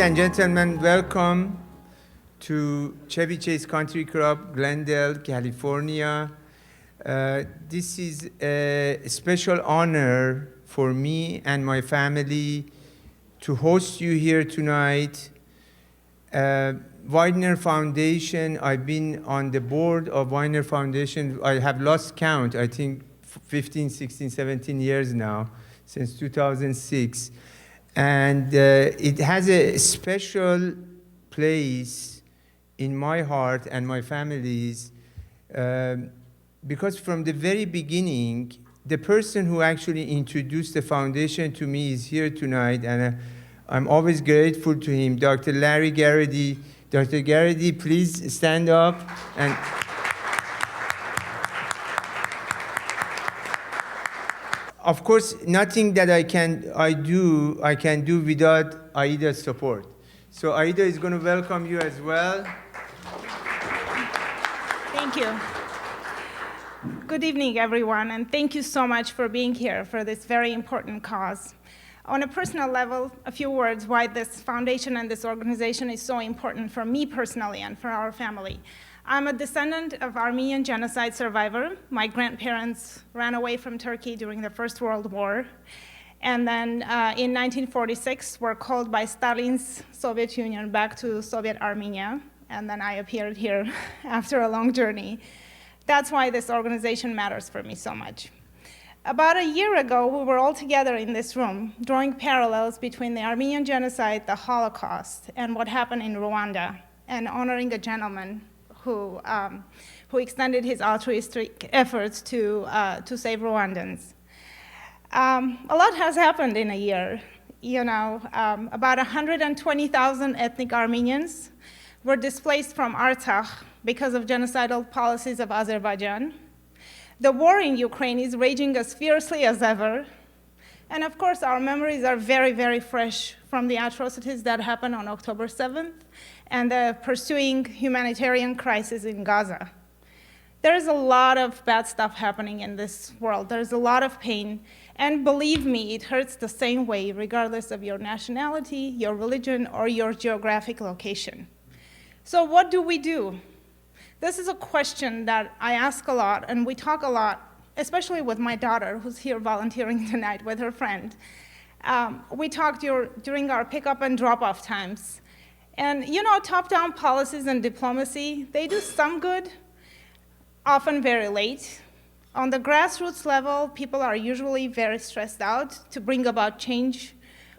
and gentlemen, welcome to Chevy Chase Country Club, Glendale, California. This is a special honor for me and my family to host you here tonight. Weidner Foundation, I've been on the board of Weidner Foundation. I have lost count, I think 15, 16, 17 years now, since 2006. And it has a special place in my heart and my family's, because from the very beginning, the person who actually introduced the foundation to me is here tonight, and I'm always grateful to him, Dr. Larry Geraty. Dr. Geraty, please stand up. And of course, nothing that I can do without Aida's support. So Aida is going to welcome you as well. Thank you. Good evening, everyone, and thank you so much for being here for this very important cause. On a personal level, a few words why this foundation and this organization is so important for me personally and for our family. I'm a descendant of Armenian genocide survivor. My grandparents ran away from Turkey during the First World War. And then in 1946, were called by Stalin's Soviet Union back to Soviet Armenia. And then I appeared here after a long journey. That's why this organization matters for me so much. About a year ago, we were all together in this room, drawing parallels between the Armenian genocide, the Holocaust, and what happened in Rwanda, and honoring a gentleman who extended his altruistic efforts to save Rwandans. A lot has happened in a year. You know, about 120,000 ethnic Armenians were displaced from Artsakh because of genocidal policies of Azerbaijan. The war in Ukraine is raging as fiercely as ever. And of course, our memories are very, very fresh from the atrocities that happened on October 7th and the pursuing humanitarian crisis in Gaza. There's a lot of bad stuff happening in this world. There's a lot of pain. And believe me, it hurts the same way, regardless of your nationality, your religion, or your geographic location. So what do we do? This is a question that I ask a lot, and we talk a lot, especially with my daughter, who's here volunteering tonight with her friend. We talked during our pickup and drop-off times. And you know, top-down policies and diplomacy, they do some good, often very late. On the grassroots level, people are usually very stressed out to bring about change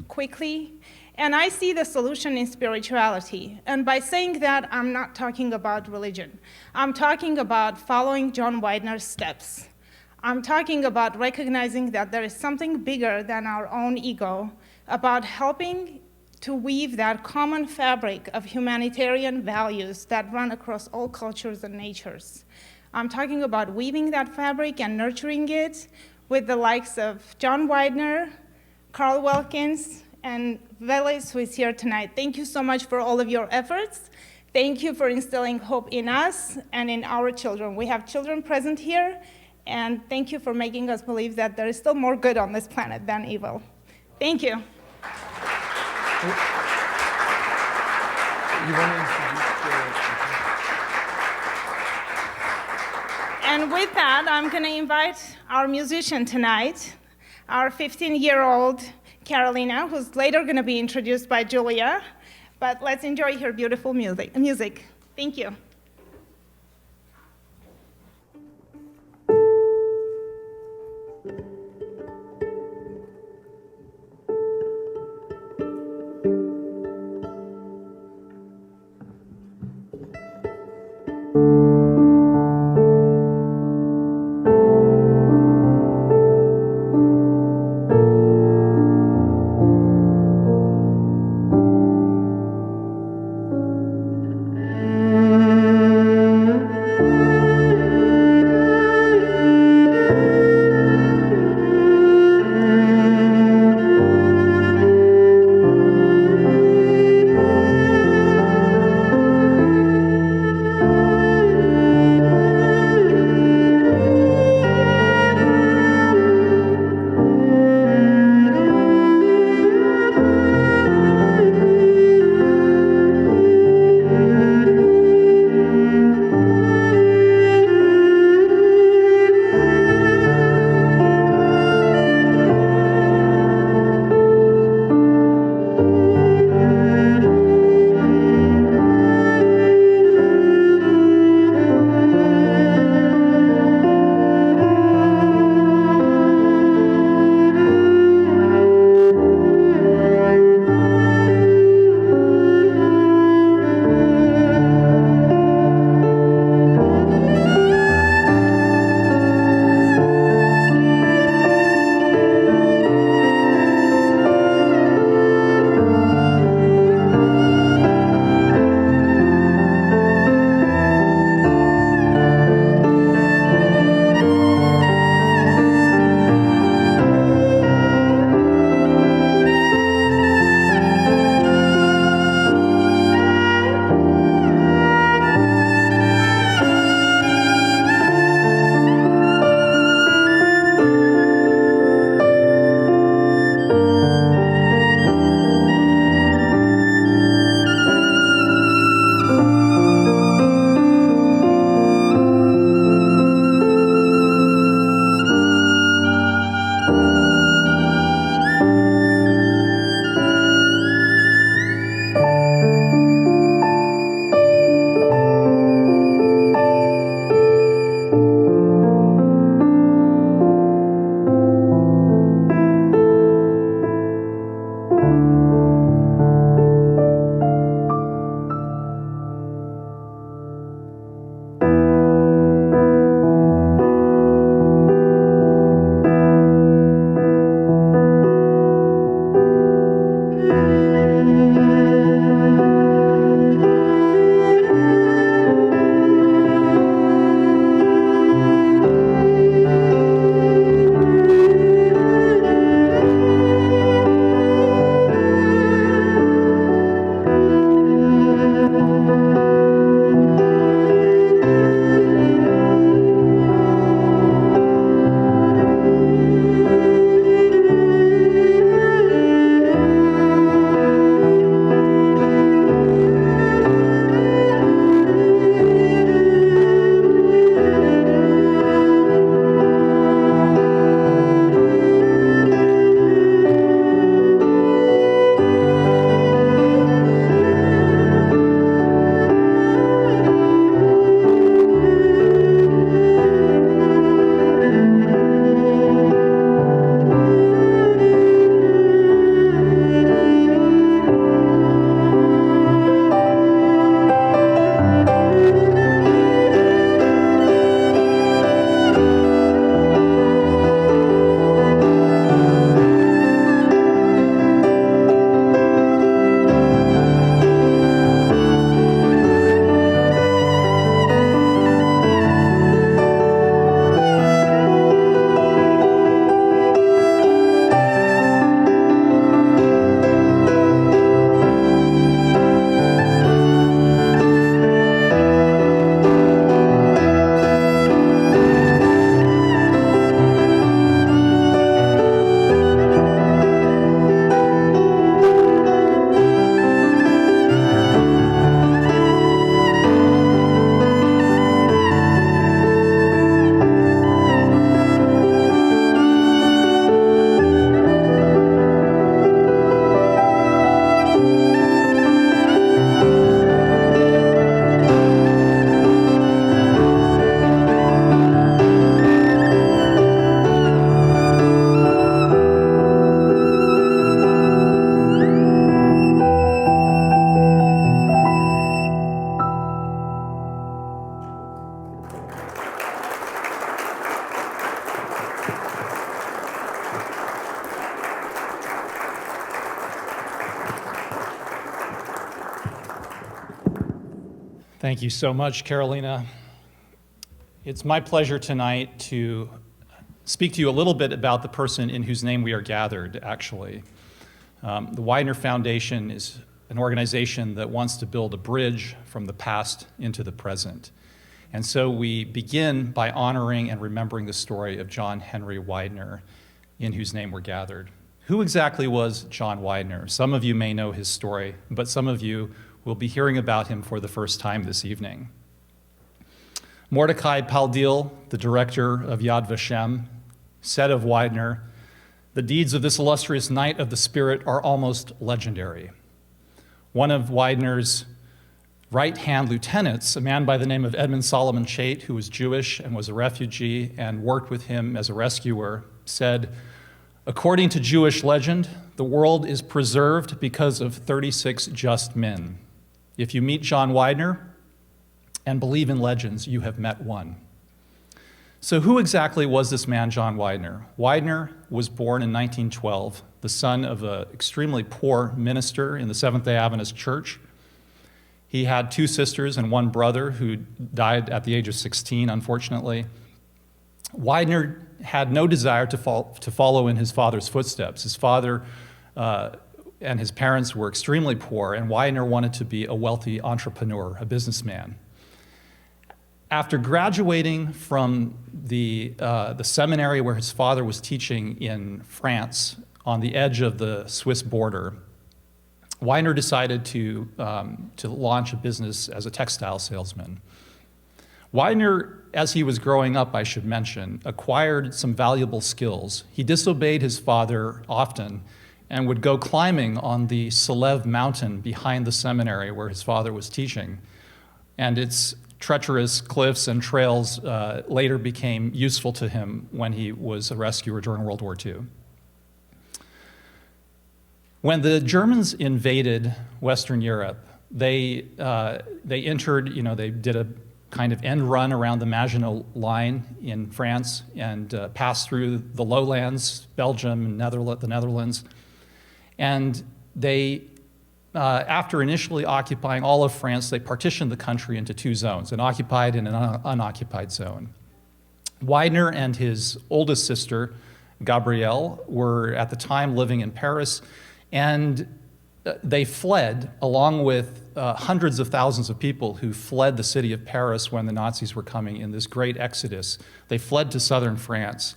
quickly. And I see the solution in spirituality. And by saying that, I'm not talking about religion. I'm talking about following John Weidner's steps. I'm talking about recognizing that there is something bigger than our own ego, about helping to weave that common fabric of humanitarian values that run across all cultures and natures. I'm talking about weaving that fabric and nurturing it with the likes of John Weidner, Carl Wilkins, and Vilis, who is here tonight. Thank you so much for all of your efforts. Thank you for instilling hope in us and in our children. We have children present here, and thank you for making us believe that there is still more good on this planet than evil. Thank you. You want to introduce And with that, I'm going to invite our musician tonight, our 15-year-old Karolina, who's later going to be introduced by Julia. But let's enjoy her beautiful music. Thank you. Thank you so much, Karolina. It's my pleasure tonight to speak to you a little bit about the person in whose name we are gathered, actually. The Weidner Foundation is an organization that wants to build a bridge from the past into the present. And so we begin by honoring and remembering the story of John Henry Weidner, in whose name we're gathered. Who exactly was John Weidner? Some of you may know his story, but some of you will be hearing about him for the first time this evening. Mordecai Paldil, the director of Yad Vashem, said of Weidner, "The deeds of this illustrious knight of the spirit are almost legendary." One of Weidner's right-hand lieutenants, a man by the name of Edmund Solomon Chait, who was Jewish and was a refugee and worked with him as a rescuer, said, "According to Jewish legend, the world is preserved because of 36 just men. If you meet John Weidner and believe in legends, you have met one." So who exactly was this man, John Weidner? Weidner was born in 1912, the son of an extremely poor minister in the Seventh-day Adventist Church. He had two sisters and one brother who died at the age of 16, unfortunately. Weidner had no desire to follow in his father's footsteps. His father and his parents were extremely poor, and Weidner wanted to be a wealthy entrepreneur, a businessman. After graduating from the seminary where his father was teaching in France, on the edge of the Swiss border, Weidner decided to launch a business as a textile salesman. Weidner, as he was growing up, I should mention, acquired some valuable skills. He disobeyed his father often and would go climbing on the Selev mountain behind the seminary where his father was teaching. And its treacherous cliffs and trails later became useful to him when he was a rescuer during World War II. When the Germans invaded Western Europe, they entered, they did a kind of end run around the Maginot Line in France and passed through the lowlands, Belgium, and the Netherlands. And they, after initially occupying all of France, they partitioned the country into two zones, an occupied and an unoccupied zone. Weidner and his oldest sister, Gabrielle, were at the time living in Paris, and they fled, along with hundreds of thousands of people who fled the city of Paris when the Nazis were coming in this great exodus. They fled to southern France.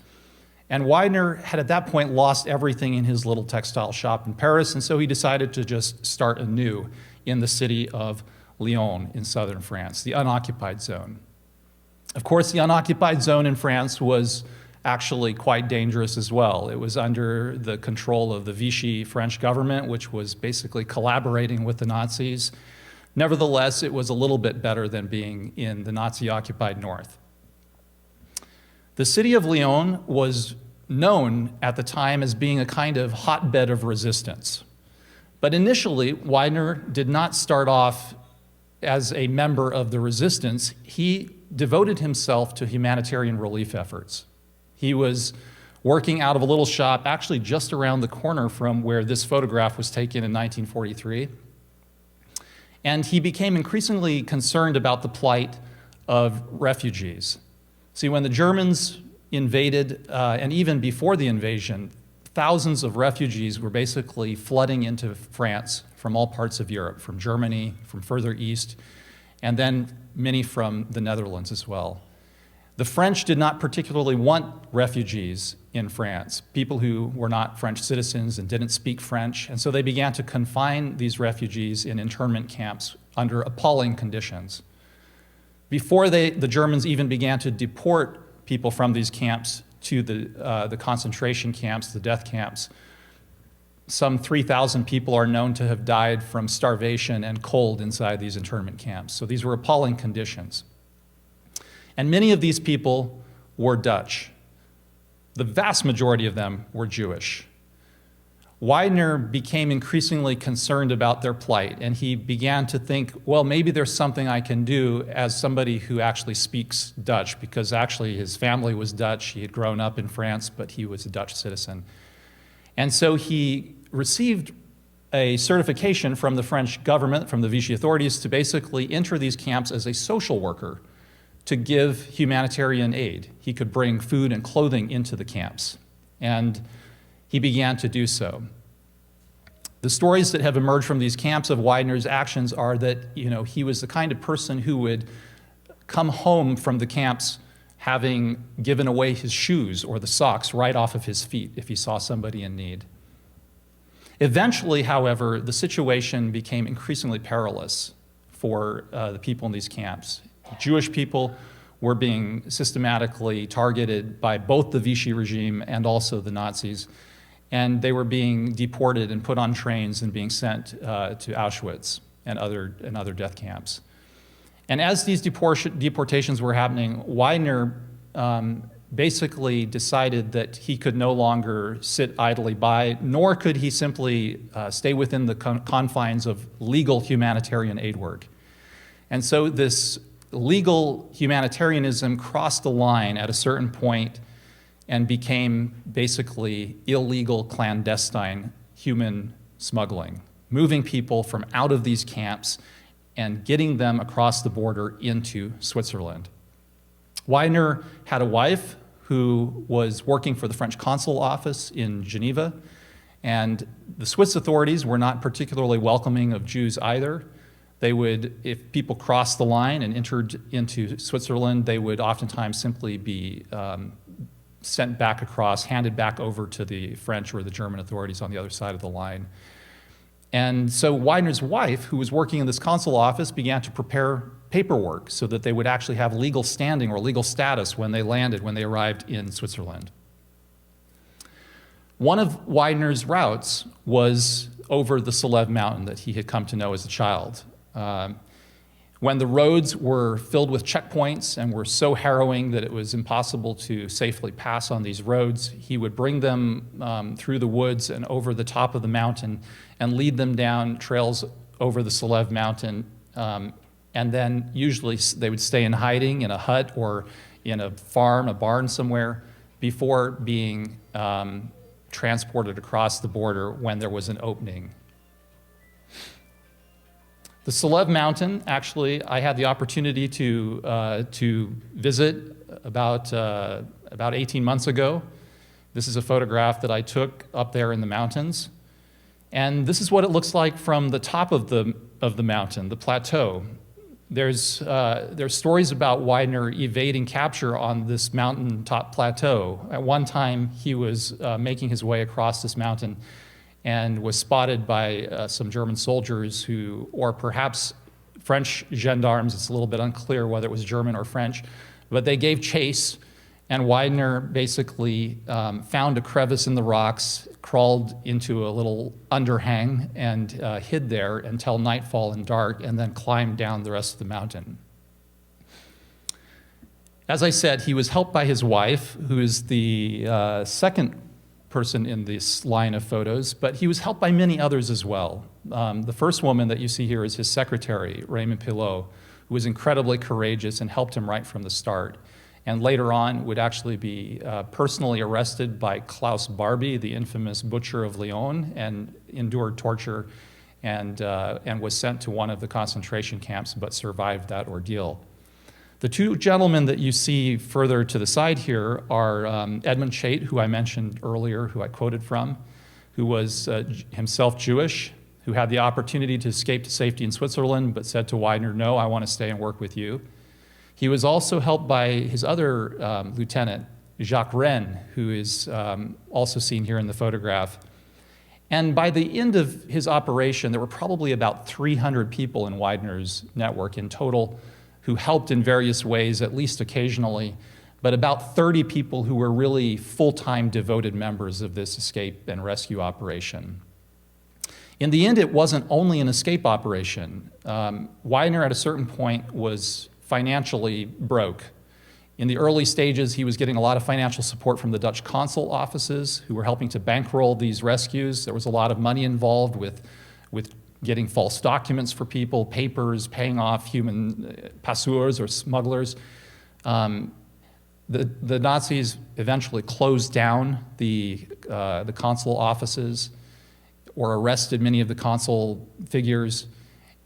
And Weidner had at that point lost everything in his little textile shop in Paris, and so he decided to just start anew in the city of Lyon in southern France, the unoccupied zone. Of course, the unoccupied zone in France was actually quite dangerous as well. It was under the control of the Vichy French government, which was basically collaborating with the Nazis. Nevertheless, it was a little bit better than being in the Nazi-occupied north. The city of Lyon was known at the time as being a kind of hotbed of resistance. But initially, Weidner did not start off as a member of the resistance. He devoted himself to humanitarian relief efforts. He was working out of a little shop actually just around the corner from where this photograph was taken in 1943. And he became increasingly concerned about the plight of refugees. See, when the Germans invaded, and even before the invasion, thousands of refugees were basically flooding into France from all parts of Europe, from Germany, from further east, and then many from the Netherlands as well. The French did not particularly want refugees in France, people who were not French citizens and didn't speak French, and so they began to confine these refugees in internment camps under appalling conditions. Before the Germans even began to deport people from these camps to the concentration camps, the death camps, some 3,000 people are known to have died from starvation and cold inside these internment camps. So these were appalling conditions. And many of these people were Dutch. The vast majority of them were Jewish. Weidner became increasingly concerned about their plight, and he began to think, well, maybe there's something I can do as somebody who actually speaks Dutch, because actually his family was Dutch. He had grown up in France, but he was a Dutch citizen. And so he received a certification from the French government, from the Vichy authorities, to basically enter these camps as a social worker to give humanitarian aid. He could bring food and clothing into the camps, and he began to do so. The stories that have emerged from these camps of Weidner's actions are that, he was the kind of person who would come home from the camps having given away his shoes or the socks right off of his feet if he saw somebody in need. Eventually, however, the situation became increasingly perilous for the people in these camps. Jewish people were being systematically targeted by both the Vichy regime and also the Nazis, and they were being deported and put on trains and being sent to Auschwitz and other death camps. And as these deportations were happening, Weidner basically decided that he could no longer sit idly by, nor could he simply stay within the confines of legal humanitarian aid work. And so this legal humanitarianism crossed the line at a certain point and became basically illegal, clandestine human smuggling, moving people from out of these camps and getting them across the border into Switzerland. Weidner had a wife who was working for the French consul office in Geneva, and the Swiss authorities were not particularly welcoming of Jews either. They would, if people crossed the line and entered into Switzerland, they would oftentimes simply be sent back across, handed back over to the French or the German authorities on the other side of the line. And so Weidner's wife, who was working in this consul office, began to prepare paperwork so that they would actually have legal standing or legal status when they arrived in Switzerland. One of Weidner's routes was over the Salev mountain that he had come to know as a child. When the roads were filled with checkpoints and were so harrowing that it was impossible to safely pass on these roads, he would bring them through the woods and over the top of the mountain and lead them down trails over the Salev mountain. And then usually they would stay in hiding in a hut or in a farm, a barn somewhere, before being transported across the border when there was an opening. The Salev Mountain, actually, I had the opportunity to visit about 18 months ago. This is a photograph that I took up there in the mountains. And this is what it looks like from the top of the mountain, the plateau. There's stories about Weidner evading capture on this mountaintop plateau. At one time, he was making his way across this mountain and was spotted by some German soldiers or perhaps French gendarmes. It's a little bit unclear whether it was German or French, but they gave chase, and Weidner basically found a crevice in the rocks, crawled into a little underhang, and hid there until nightfall and dark, and then climbed down the rest of the mountain. As I said, he was helped by his wife, who is the second person in this line of photos, but he was helped by many others as well. The first woman that you see here is his secretary, Raymond Pilot, who was incredibly courageous and helped him right from the start. And later on would actually be personally arrested by Klaus Barbie, the infamous butcher of Lyon, and endured torture and was sent to one of the concentration camps, but survived that ordeal. The two gentlemen that you see further to the side here are Edmund Chait, who I mentioned earlier, who I quoted from, who was himself Jewish, who had the opportunity to escape to safety in Switzerland, but said to Weidner, "No, I want to stay and work with you." He was also helped by his other lieutenant, Jacques Rennes, who is also seen here in the photograph. And by the end of his operation, there were probably about 300 people in Weidner's network in total who helped in various ways, at least occasionally, but about 30 people who were really full-time devoted members of this escape and rescue operation. In the end, it wasn't only an escape operation. Weidner, at a certain point, was financially broke. In the early stages, he was getting a lot of financial support from the Dutch consul offices who were helping to bankroll these rescues. There was a lot of money involved with getting false documents for people, papers, paying off human passeurs or smugglers. The Nazis eventually closed down the consul offices. or arrested many of the consul figures.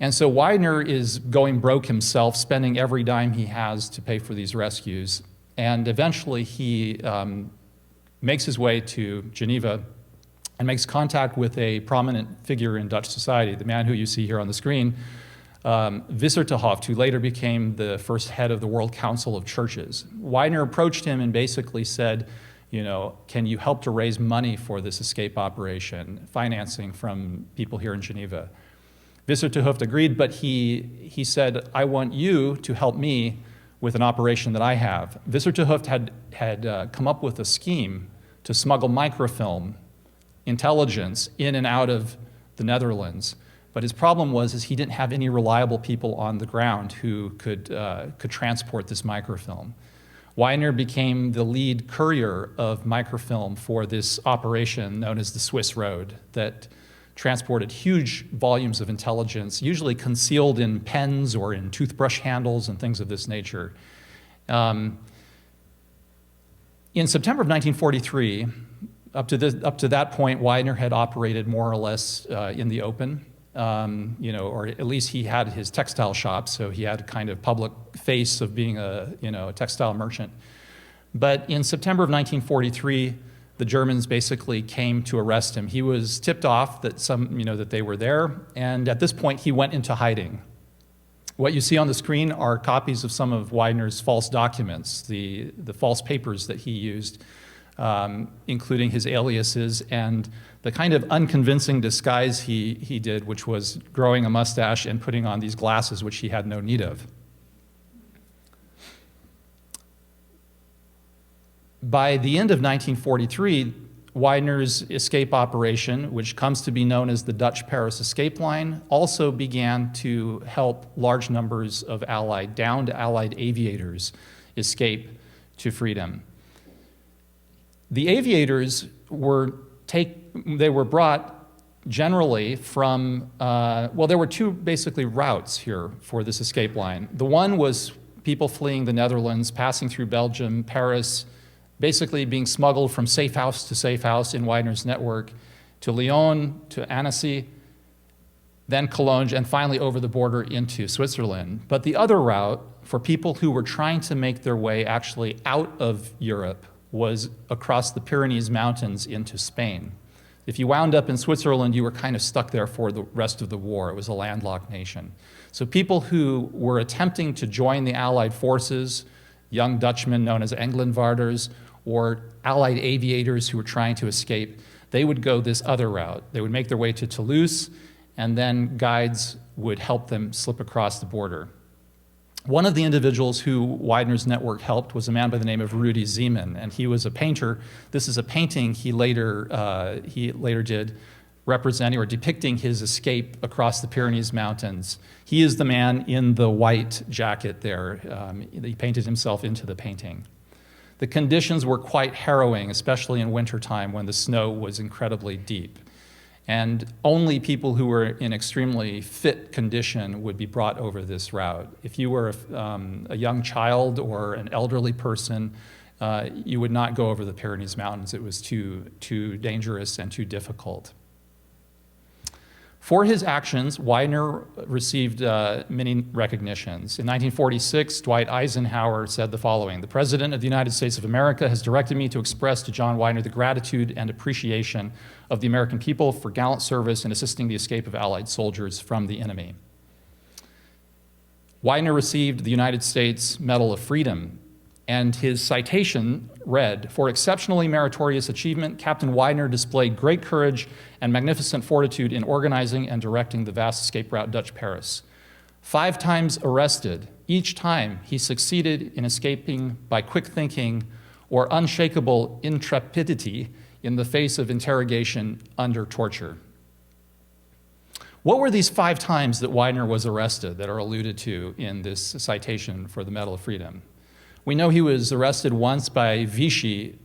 And so Weidner is going broke himself, spending every dime he has to pay for these rescues. And eventually he makes his way to Geneva and makes contact with a prominent figure in Dutch society, the man who you see here on the screen, Wissertehoft, who later became the first head of the World Council of Churches. Weidner approached him and basically said, can you help to raise money for this escape operation, financing from people here in Geneva? Wissertehoft agreed, but he said, I want you to help me with an operation that I have. Wissertehoft had come up with a scheme to smuggle microfilm intelligence in and out of the Netherlands. But his problem was he didn't have any reliable people on the ground who could transport this microfilm. Weidner became the lead courier of microfilm for this operation known as the Swiss Road that transported huge volumes of intelligence, usually concealed in pens or in toothbrush handles and things of this nature. In September of 1943, up to that point, Weidner had operated more or less in the open. Or at least he had his textile shop, so he had a kind of public face of being a textile merchant. But in September of 1943, the Germans basically came to arrest him. He was tipped off that that they were there, and at this point he went into hiding. What you see on the screen are copies of some of Weidner's false documents, the false papers that he used, including his aliases and the kind of unconvincing disguise he did, which was growing a mustache and putting on these glasses, which he had no need of. By the end of 1943, Weidner's escape operation, which comes to be known as the Dutch Paris escape line, also began to help large numbers of downed Allied aviators escape to freedom. The aviators were brought generally from, there were two basically routes here for this escape line. The one was people fleeing the Netherlands, passing through Belgium, Paris, basically being smuggled from safe house to safe house in Weidner's network to Lyon, to Annecy, then Cologne, and finally over the border into Switzerland. But the other route for people who were trying to make their way actually out of Europe was across the Pyrenees Mountains into Spain. If you wound up in Switzerland, you were kind of stuck there for the rest of the war. It was a landlocked nation. So people who were attempting to join the Allied forces, young Dutchmen known as Englandvaarders, or Allied aviators who were trying to escape, they would go this other route. They would make their way to Toulouse, and then guides would help them slip across the border. One of the individuals who Weidner's network helped was a man by the name of Rudy Zeeman, and he was a painter. This is a painting he later did representing or depicting his escape across the Pyrenees Mountains. He is the man in the white jacket there. He painted himself into the painting. The conditions were quite harrowing, especially in wintertime when the snow was incredibly deep. And only people who were in extremely fit condition would be brought over this route. If you were a young child or an elderly person, you would not go over the Pyrenees Mountains. It was too dangerous and too difficult. For his actions, Weidner received many recognitions. In 1946, Dwight Eisenhower said the following: "The President of the United States of America has directed me to express to John Weidner the gratitude and appreciation of the American people for gallant service in assisting the escape of Allied soldiers from the enemy." Weidner received the United States Medal of Freedom, and his citation read, "For exceptionally meritorious achievement, Captain Weidner displayed great courage and magnificent fortitude in organizing and directing the vast escape route Dutch Paris. 5 times arrested, each time he succeeded in escaping by quick thinking or unshakable intrepidity in the face of interrogation under torture." What were these 5 times that Weidner was arrested that are alluded to in this citation for the Medal of Freedom? We know he was arrested once by Vichy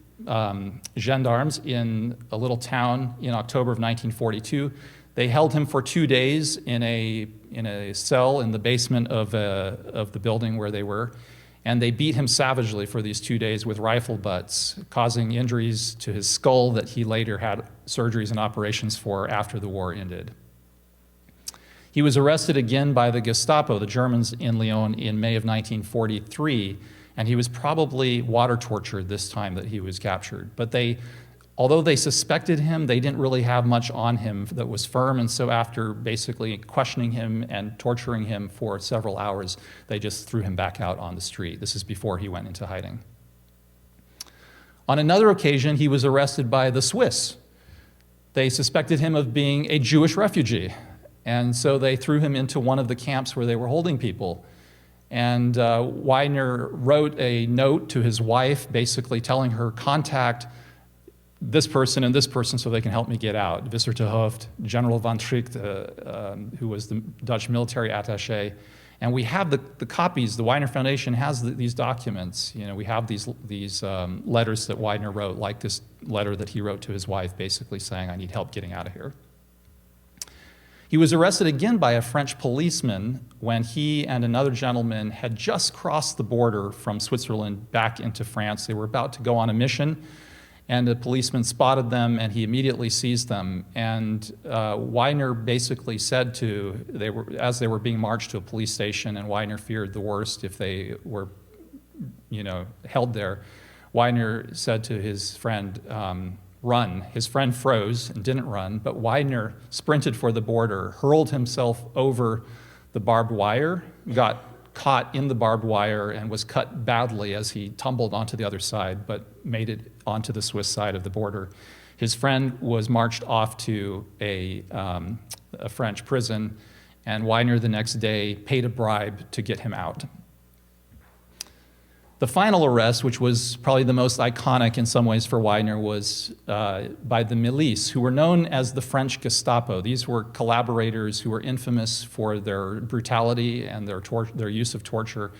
gendarmes in a little town in October of 1942. They held him for 2 days in a cell in the basement of the building where they were. And they beat him savagely for these 2 days with rifle butts, causing injuries to his skull that he later had surgeries and operations for after the war ended. He was arrested again by the Gestapo, the Germans in Lyon, in May of 1943, and he was probably water tortured this time that he was captured. But although they suspected him, they didn't really have much on him that was firm, and so after basically questioning him and torturing him for several hours, they just threw him back out on the street. This is before he went into hiding. On another occasion, he was arrested by the Swiss. They suspected him of being a Jewish refugee, and so they threw him into one of the camps where they were holding people. And Weidner wrote a note to his wife, basically telling her, contact this person and this person so they can help me get out. Visser te Hoofd, General van Tricht, who was the Dutch military attaché. And we have the copies. The Weidner Foundation has these documents. You know, we have these letters that Weidner wrote, like this letter that he wrote to his wife, basically saying, I need help getting out of here. He was arrested again by a French policeman when he and another gentleman had just crossed the border from Switzerland back into France. They were about to go on a mission, and the policeman spotted them, and he immediately seized them. And Weidner basically said as they were being marched to a police station, and Weidner feared the worst if they were, held there, Weidner said to his friend, run. His friend froze and didn't run, but Weidner sprinted for the border, hurled himself over the barbed wire, got caught in the barbed wire, and was cut badly as he tumbled onto the other side, but made it onto the Swiss side of the border. His friend was marched off to a French prison, and Weidner the next day paid a bribe to get him out. The final arrest, which was probably the most iconic in some ways for Weidner, was by the milice, who were known as the French Gestapo. These were collaborators who were infamous for their brutality and their use of torture.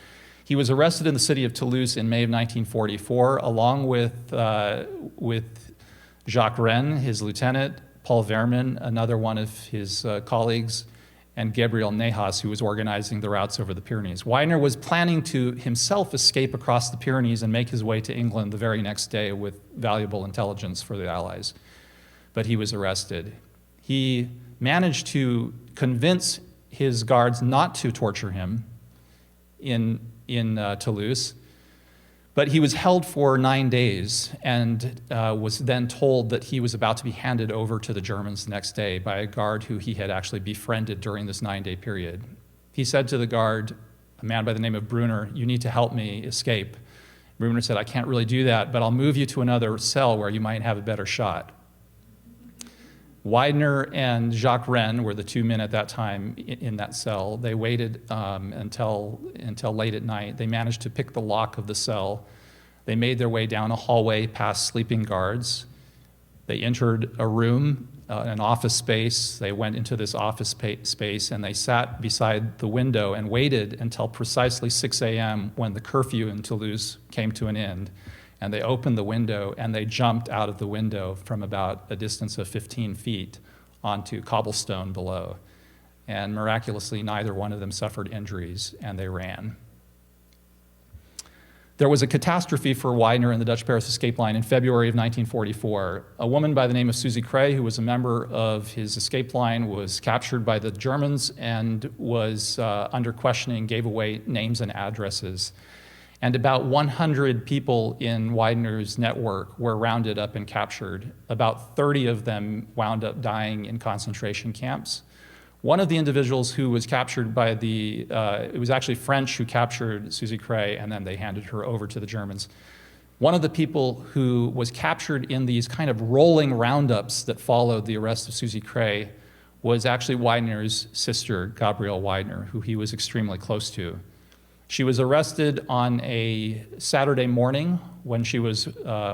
He was arrested in the city of Toulouse in May of 1944, along with Jacques Rennes, his lieutenant, Paul Vermin, another one of his colleagues, and Gabriel Nejas, who was organizing the routes over the Pyrenees. Weidner was planning to himself escape across the Pyrenees and make his way to England the very next day with valuable intelligence for the Allies, but he was arrested. He managed to convince his guards not to torture him in Toulouse, but he was held for 9 days and was then told that he was about to be handed over to the Germans the next day by a guard who he had actually befriended during this 9-day period. He said to the guard, a man by the name of Brunner, you need to help me escape. Brunner said, I can't really do that, but I'll move you to another cell where you might have a better shot. Weidner and Jacques Rennes were the two men at that time in that cell. They waited until late at night. They managed to pick the lock of the cell. They made their way down a hallway past sleeping guards. They entered a room, an office space. They went into this office space, and they sat beside the window and waited until precisely 6 a.m. when the curfew in Toulouse came to an end. And they opened the window, and they jumped out of the window from about a distance of 15 feet onto cobblestone below. And miraculously, neither one of them suffered injuries, and they ran. There was a catastrophe for Weidner and the Dutch Paris escape line in February of 1944. A woman by the name of Susie Cray, who was a member of his escape line, was captured by the Germans and was under questioning, gave away names and addresses. And about 100 people in Weidner's network were rounded up and captured. About 30 of them wound up dying in concentration camps. One of the individuals who was captured by it was actually French who captured Susie Cray, and then they handed her over to the Germans. One of the people who was captured in these kind of rolling roundups that followed the arrest of Susie Cray was actually Weidner's sister, Gabriele Weidner, who he was extremely close to. She was arrested on a Saturday morning when she was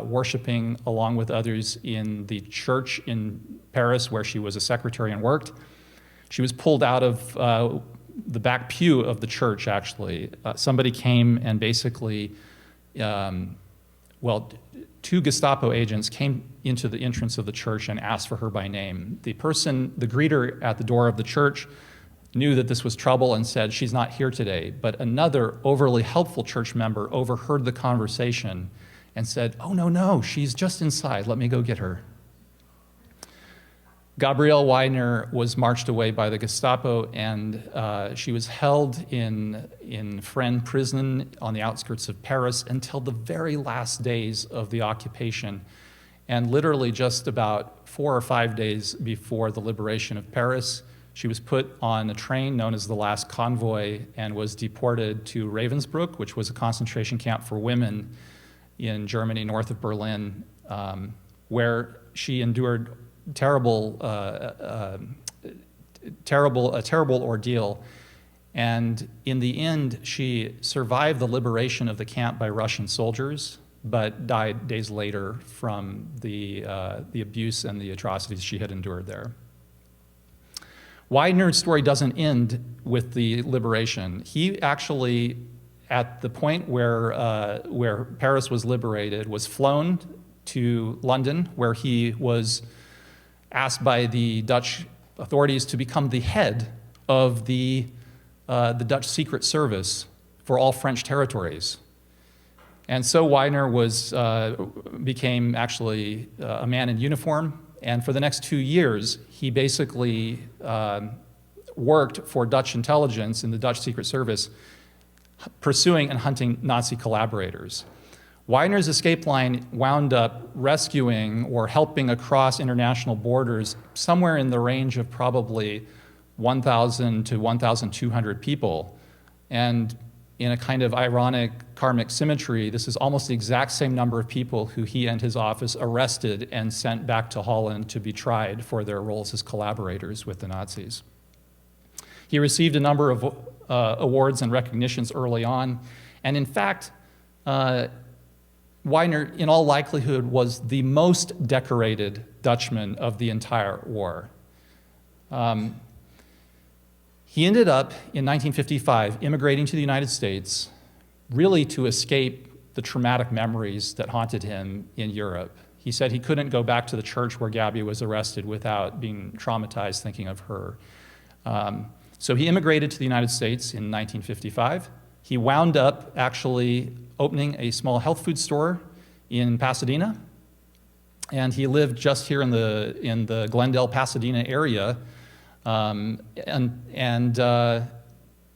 worshiping along with others in the church in Paris where she was a secretary and worked. She was pulled out of the back pew of the church, actually. Somebody came and basically, two Gestapo agents came into the entrance of the church and asked for her by name. The greeter at the door of the church knew that this was trouble and said, she's not here today. But another overly helpful church member overheard the conversation and said, oh, no, she's just inside. Let me go get her. Gabriele Weidner was marched away by the Gestapo, and she was held in Fresnes prison on the outskirts of Paris until the very last days of the occupation. And literally just about 4 or 5 days before the liberation of Paris, she was put on a train known as the Last Convoy and was deported to Ravensbrück, which was a concentration camp for women in Germany, north of Berlin, where she endured a terrible ordeal. And in the end, she survived the liberation of the camp by Russian soldiers, but died days later from the abuse and the atrocities she had endured there. Weidner's story doesn't end with the liberation. He actually, at the point where Paris was liberated, was flown to London, where he was asked by the Dutch authorities to become the head of the Dutch Secret Service for all French territories. And so Weidner became actually a man in uniform, and for the next 2 years, he basically worked for Dutch intelligence in the Dutch Secret Service, pursuing and hunting Nazi collaborators. Weidner's escape line wound up rescuing or helping across international borders somewhere in the range of probably 1,000 to 1,200 people. And in a kind of ironic karmic symmetry, this is almost the exact same number of people who he and his office arrested and sent back to Holland to be tried for their roles as collaborators with the Nazis. He received a number of awards and recognitions early on, and in fact, Weidner, in all likelihood, was the most decorated Dutchman of the entire war. He ended up, in 1955, immigrating to the United States, really to escape the traumatic memories that haunted him in Europe. He said he couldn't go back to the church where Gabby was arrested without being traumatized thinking of her. So he immigrated to the United States in 1955. He wound up actually opening a small health food store in Pasadena, and he lived just here in the Glendale, Pasadena area,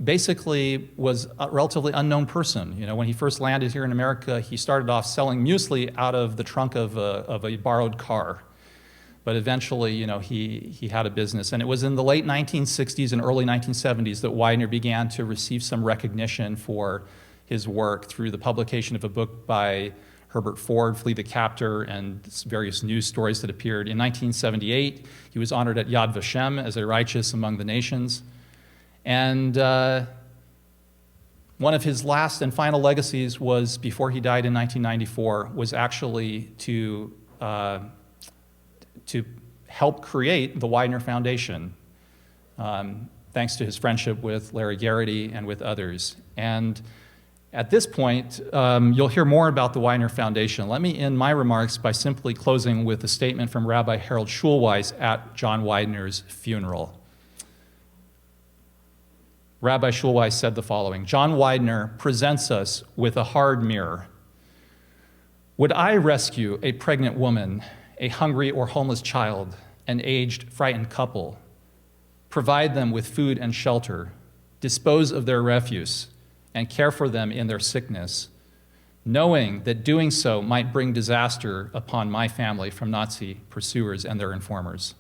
basically was a relatively unknown person. You know, when he first landed here in America, he started off selling muesli out of the trunk of a borrowed car. But eventually, you know, he had a business. And it was in the late 1960s and early 1970s that Weidner began to receive some recognition for his work through the publication of a book by Herbert Ford, Flee the Captor, and various news stories that appeared. In 1978, he was honored at Yad Vashem as a righteous among the nations. And one of his last and final legacies was, before he died in 1994, was actually to help create the Weidner Foundation, thanks to his friendship with Larry Geraty and with others. And at this point, you'll hear more about the Weidner Foundation. Let me end my remarks by simply closing with a statement from Rabbi Harold Schulweis at John Weidner's funeral. Rabbi Schulweis said the following: John Weidner presents us with a hard mirror. Would I rescue a pregnant woman, a hungry or homeless child, an aged, frightened couple, provide them with food and shelter, dispose of their refuse, and care for them in their sickness, knowing that doing so might bring disaster upon my family from Nazi pursuers and their informers?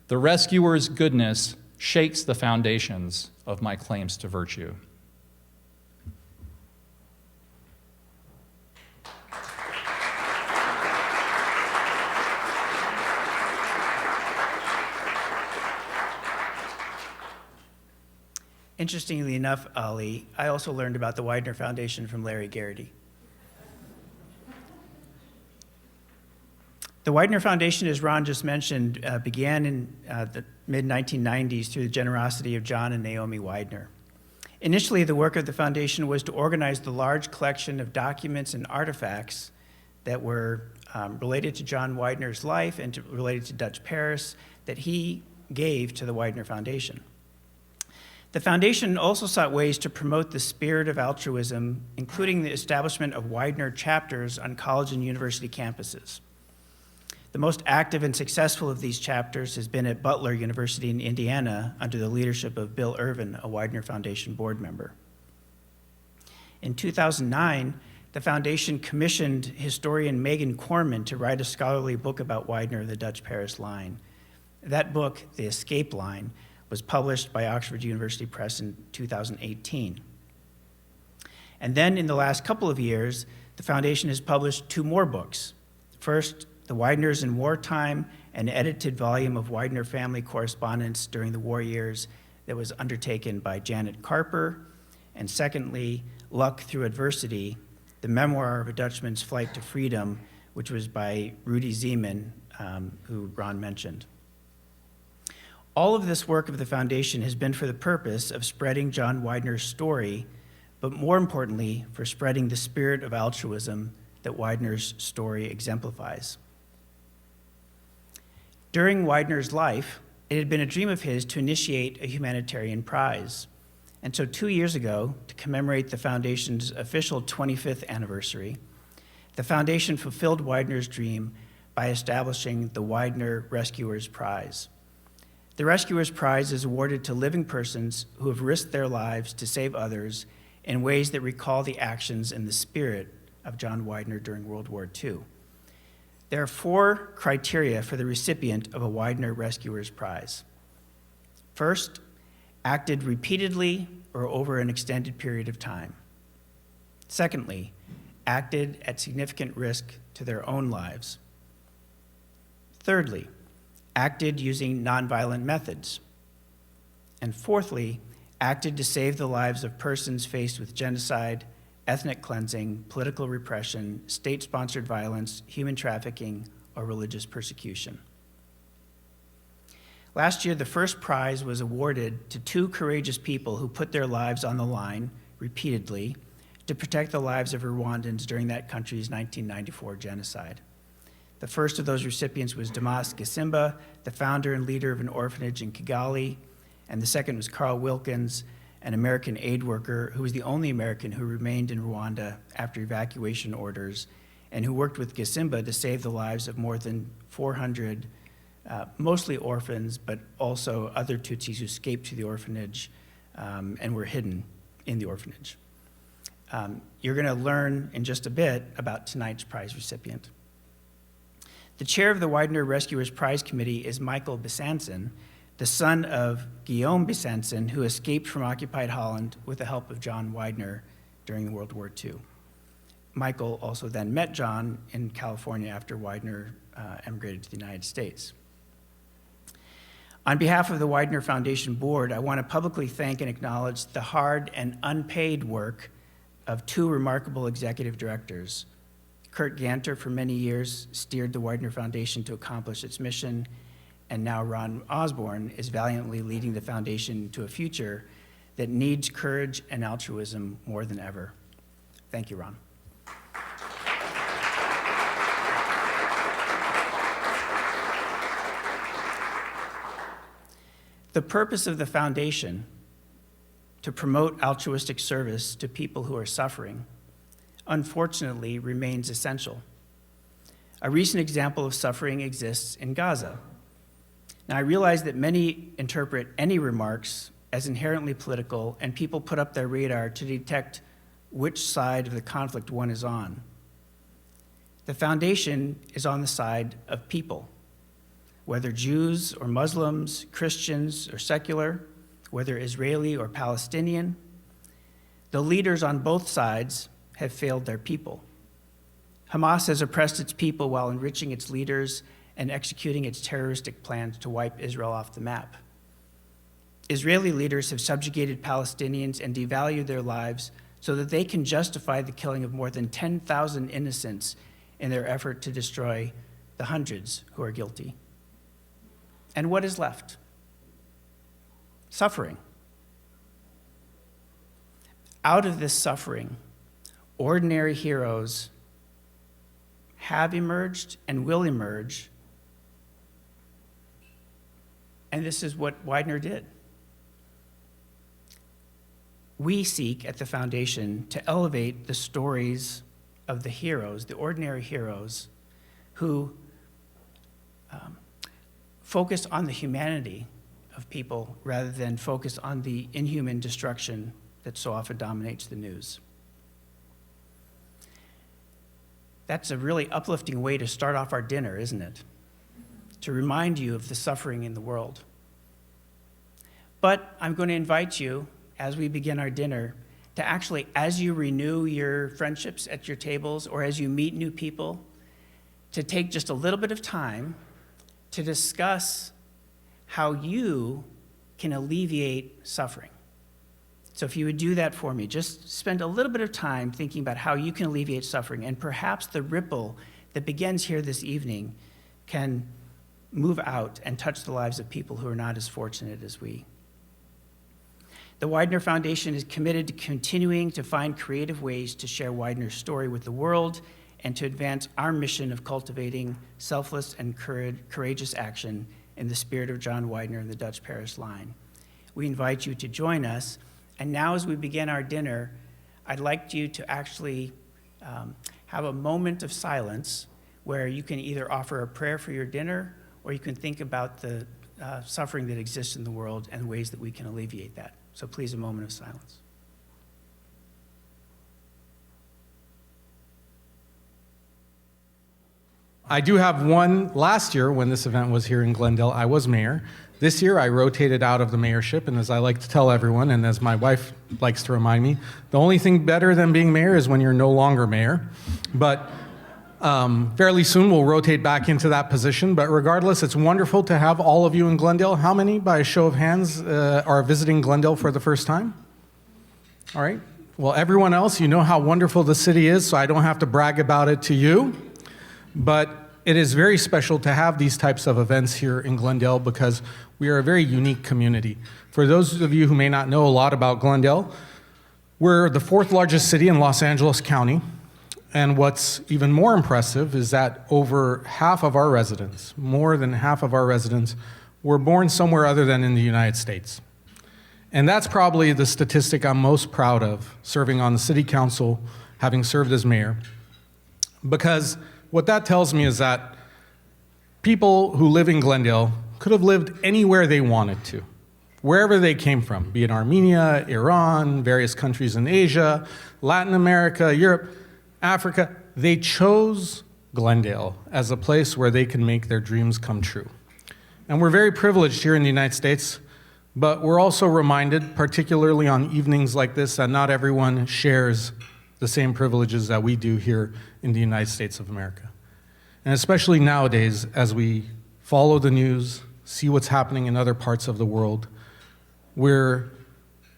The rescuer's goodness shakes the foundations of my claims to virtue. Interestingly enough, Ali, I also learned about the Weidner Foundation from Larry Geraty. The Weidner Foundation, as Ron just mentioned, began in the mid-1990s through the generosity of John and Naomi Weidner. Initially, the work of the foundation was to organize the large collection of documents and artifacts that were related to John Weidner's life and related to Dutch Paris that he gave to the Weidner Foundation. The foundation also sought ways to promote the spirit of altruism, including the establishment of Weidner chapters on college and university campuses. The most active and successful of these chapters has been at Butler University in Indiana under the leadership of Bill Irvin, a Weidner Foundation board member. In 2009, the foundation commissioned historian Megan Corman to write a scholarly book about Weidner, the Dutch Paris Line. That book, The Escape Line, was published by Oxford University Press in 2018. And then in the last couple of years, the foundation has published 2 more books. First, The Weidners in Wartime, an edited volume of Weidner family correspondence during the war years that was undertaken by Janet Carper. And secondly, Luck Through Adversity, the memoir of a Dutchman's flight to freedom, which was by Rudy Zeeman, who Ron mentioned. All of this work of the foundation has been for the purpose of spreading John Weidner's story, but more importantly, for spreading the spirit of altruism that Weidner's story exemplifies. During Weidner's life, it had been a dream of his to initiate a humanitarian prize. And so 2 years ago, to commemorate the foundation's official 25th anniversary, the foundation fulfilled Weidner's dream by establishing the Weidner Rescuers Prize. The Rescuers Prize is awarded to living persons who have risked their lives to save others in ways that recall the actions and the spirit of John Weidner during World War II. There are 4 criteria for the recipient of a Weidner Rescuers Prize. First, acted repeatedly or over an extended period of time. Secondly, acted at significant risk to their own lives. Thirdly, acted using nonviolent methods. And fourthly, acted to save the lives of persons faced with genocide, ethnic cleansing, political repression, state-sponsored violence, human trafficking, or religious persecution. Last year, the first prize was awarded to 2 courageous people who put their lives on the line repeatedly to protect the lives of Rwandans during that country's 1994 genocide. The first of those recipients was Damas Gasimba, the founder and leader of an orphanage in Kigali, and the second was Carl Wilkins, an American aid worker who was the only American who remained in Rwanda after evacuation orders and who worked with Gasimba to save the lives of more than 400, mostly orphans, but also other Tutsis who escaped to the orphanage and were hidden in the orphanage. You're going to learn in just a bit about tonight's prize recipient. The chair of the Weidner Rescuers Prize Committee is Michael Besançon, the son of Guillaume Besançon, who escaped from occupied Holland with the help of John Weidner during World War II. Michael also then met John in California after Weidner emigrated to the United States. On behalf of the Weidner Foundation Board, I want to publicly thank and acknowledge the hard and unpaid work of 2 remarkable executive directors. Kurt Ganter, for many years, steered the Weidner Foundation to accomplish its mission, and now Ron Osborn is valiantly leading the foundation to a future that needs courage and altruism more than ever. Thank you, Ron. The purpose of the foundation, to promote altruistic service to people who are suffering, unfortunately remains essential. A recent example of suffering exists in Gaza. Now, I realize that many interpret any remarks as inherently political, and people put up their radar to detect which side of the conflict one is on. The foundation is on the side of people, whether Jews or Muslims, Christians or secular, whether Israeli or Palestinian. The leaders on both sides have failed their people. Hamas has oppressed its people while enriching its leaders and executing its terroristic plans to wipe Israel off the map. Israeli leaders have subjugated Palestinians and devalued their lives so that they can justify the killing of more than 10,000 innocents in their effort to destroy the hundreds who are guilty. And what is left? Suffering. Out of this suffering, ordinary heroes have emerged and will emerge. And this is what Weidner did. we seek at the foundation to elevate the stories of the heroes, the ordinary heroes, who focus on the humanity of people rather than focus on the inhuman destruction that so often dominates the news. That's a really uplifting way to start off our dinner, isn't it? To remind you of the suffering in the world. But I'm going to invite you, as we begin our dinner, to actually, as you renew your friendships at your tables or as you meet new people, to take just a little bit of time to discuss how you can alleviate suffering. So if you would do that for me, just spend a little bit of time thinking about how you can alleviate suffering, and perhaps the ripple that begins here this evening can move out and touch the lives of people who are not as fortunate as we. The Weidner Foundation is committed to continuing to find creative ways to share Weidner's story with the world and to advance our mission of cultivating selfless and courageous action in the spirit of John Weidner and the Dutch Paris Line. We invite you to join us. And now as we begin our dinner, I'd like you to actually have a moment of silence where you can either offer a prayer for your dinner or you can think about the suffering that exists in the world and ways that we can alleviate that. So please, a moment of silence. I do have one. Last year, when this event was here in Glendale, I was mayor. This year, I rotated out of the mayorship, and as I like to tell everyone, and as my wife likes to remind me, the only thing better than being mayor is when you're no longer mayor. But fairly soon, we'll rotate back into that position. But regardless, it's wonderful to have all of you in Glendale. How many, by a show of hands, are visiting Glendale for the first time? All right. Well, everyone else, you know how wonderful the city is, so I don't have to brag about it to you. But it is very special to have these types of events here in Glendale because we are a very unique community. For those of you who may not know a lot about Glendale, we're the 4th largest city in Los Angeles County. And what's even more impressive is that over half of our residents, more than half of our residents, were born somewhere other than in the United States. And that's probably the statistic I'm most proud of, serving on the city council, having served as mayor. Because what that tells me is that people who live in Glendale could have lived anywhere they wanted to, wherever they came from, be it Armenia, Iran, various countries in Asia, Latin America, Europe, Africa. They chose Glendale as a place where they can make their dreams come true. And we're very privileged here in the United States, but we're also reminded, particularly on evenings like this, that not everyone shares the same privileges that we do here in the United States of America. And especially nowadays, as we follow the news, see what's happening in other parts of the world, where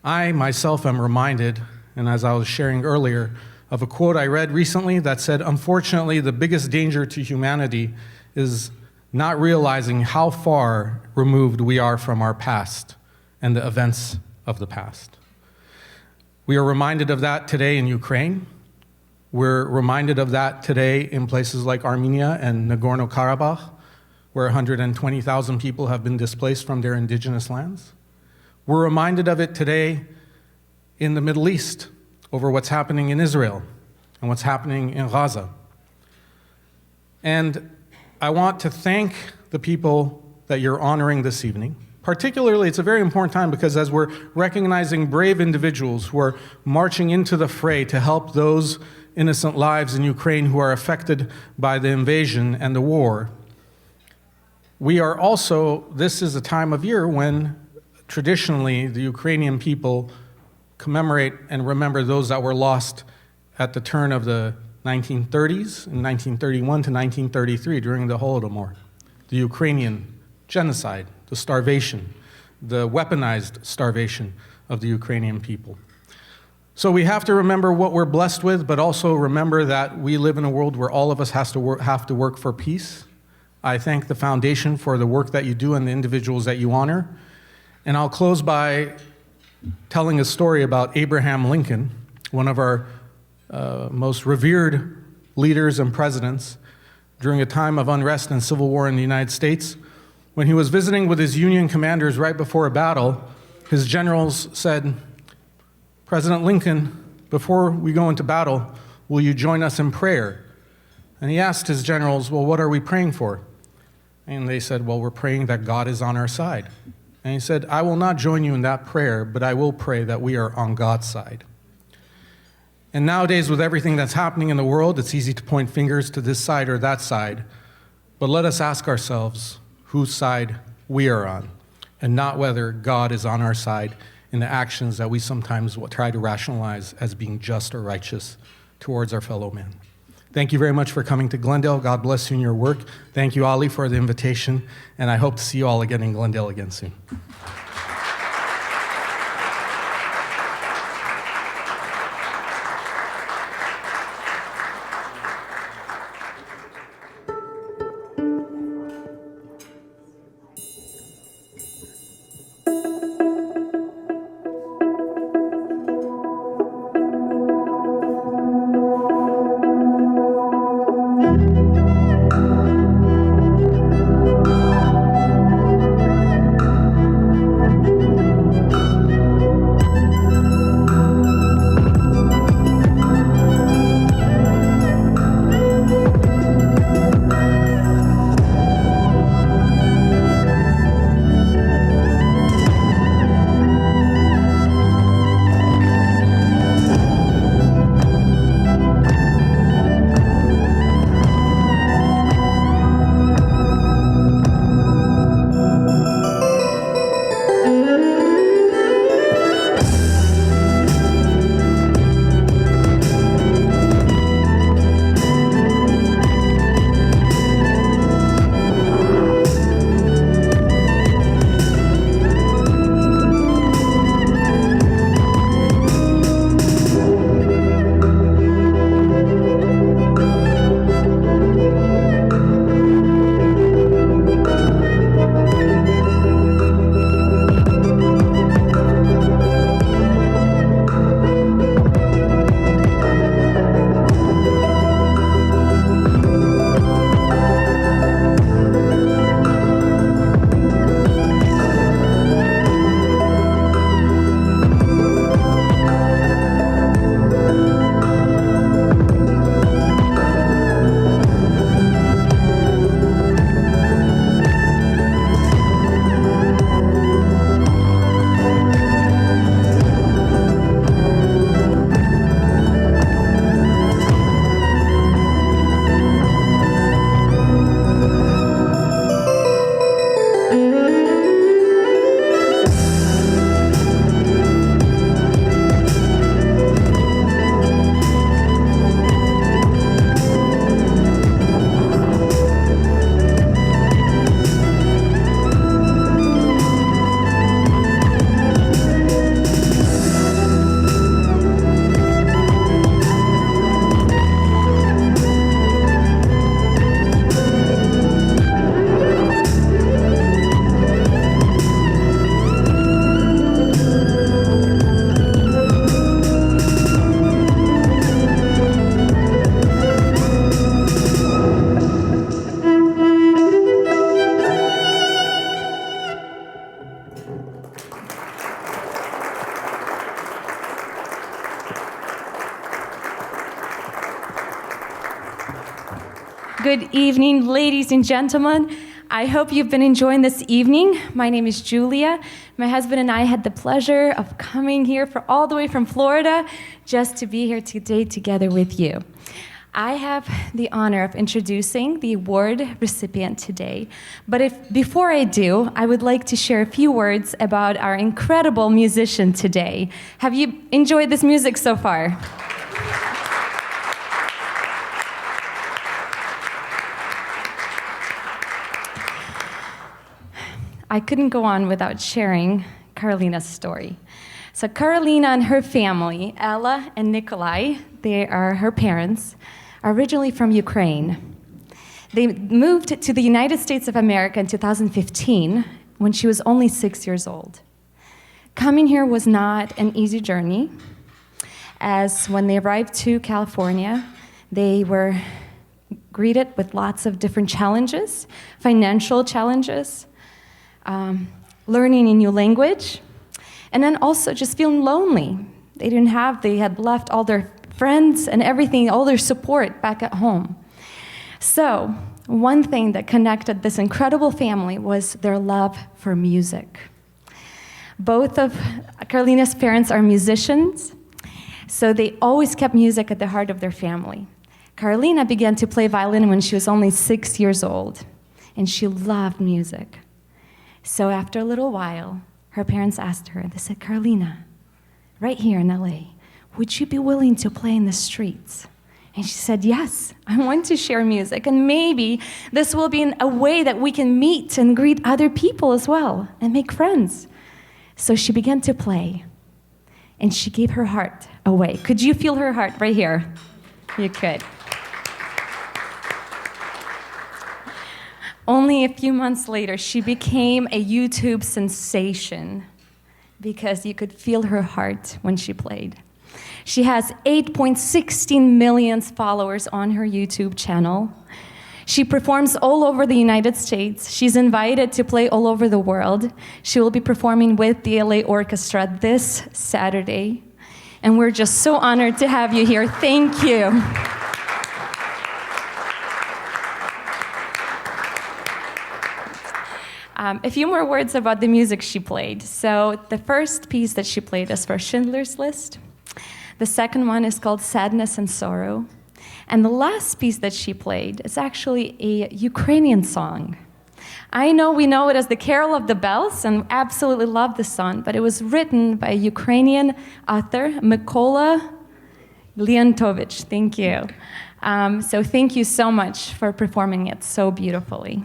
I myself am reminded, and as I was sharing earlier, of a quote I read recently that said, unfortunately, the biggest danger to humanity is not realizing how far removed we are from our past and the events of the past. We are reminded of that today in Ukraine. We're reminded of that today in places like Armenia and Nagorno-Karabakh, where 120,000 people have been displaced from their indigenous lands. We're reminded of it today in the Middle East over what's happening in Israel and what's happening in Gaza. And I want to thank the people that you're honoring this evening. Particularly, it's a very important time because as we're recognizing brave individuals who are marching into the fray to help those innocent lives in Ukraine who are affected by the invasion and the war, we are also, this is a time of year when traditionally the Ukrainian people commemorate and remember those that were lost at the turn of the 1930s, in 1931 to 1933 during the Holodomor, the Ukrainian genocide, the starvation, the weaponized starvation of the Ukrainian people. So we have to remember what we're blessed with, but also remember that we live in a world where all of us have to work for peace. I thank the foundation for the work that you do and the individuals that you honor. And I'll close by telling a story about Abraham Lincoln, one of our most revered leaders and presidents during a time of unrest and civil war in the United States. When he was visiting with his Union commanders right before a battle, his generals said, President Lincoln, before we go into battle, will you join us in prayer? And he asked his generals, well, what are we praying for? And they said, well, we're praying that God is on our side. And he said, I will not join you in that prayer, but I will pray that we are on God's side. And nowadays, with everything that's happening in the world, it's easy to point fingers to this side or that side. But let us ask ourselves whose side we are on, and not whether God is on our side in the actions that we sometimes try to rationalize as being just or righteous towards our fellow men. Thank you very much for coming to Glendale. God bless you in your work. Thank you, Ali, for the invitation, and I hope to see you all again in Glendale again soon. Good evening, ladies and gentlemen. I hope you've been enjoying this evening. My name is Julia. My husband and I had the pleasure of coming here all the way from Florida just to be here today together with you. I have the honor of introducing the award recipient today. But before I do, I would like to share a few words about our incredible musician today. Have you enjoyed this music so far? I couldn't go on without sharing Karolina's story. So Karolina and her family, Ella and Nikolai, they are her parents, are originally from Ukraine. They moved to the United States of America in 2015 when she was only 6 years old. Coming here was not an easy journey, as when they arrived to California, they were greeted with lots of different challenges, financial challenges, learning a new language, and then also just feeling lonely. They had left all their friends and everything, all their support back at home. So, one thing that connected this incredible family was their love for music. Both of Karolina's parents are musicians, so they always kept music at the heart of their family. Karolina began to play violin when she was only 6 years old, and she loved music. So after a little while, her parents asked her, they said, "Karolina, right here in LA, would you be willing to play in the streets?" And she said, "Yes, I want to share music, and maybe this will be a way that we can meet and greet other people as well and make friends." So she began to play, and she gave her heart away. Could you feel her heart right here? You could. Only a few months later, she became a YouTube sensation because you could feel her heart when she played. She has 8.16 million followers on her YouTube channel. She performs all over the United States. She's invited to play all over the world. She will be performing with the LA Orchestra this Saturday. And we're just so honored to have you here. Thank you. A few more words about the music she played. So the first piece that she played is for Schindler's List. The second one is called Sadness and Sorrow. And the last piece that she played is actually a Ukrainian song. We know it as the Carol of the Bells, and absolutely love the song, but it was written by a Ukrainian author, Mykola Leontovich. Thank you. So thank you so much for performing it so beautifully.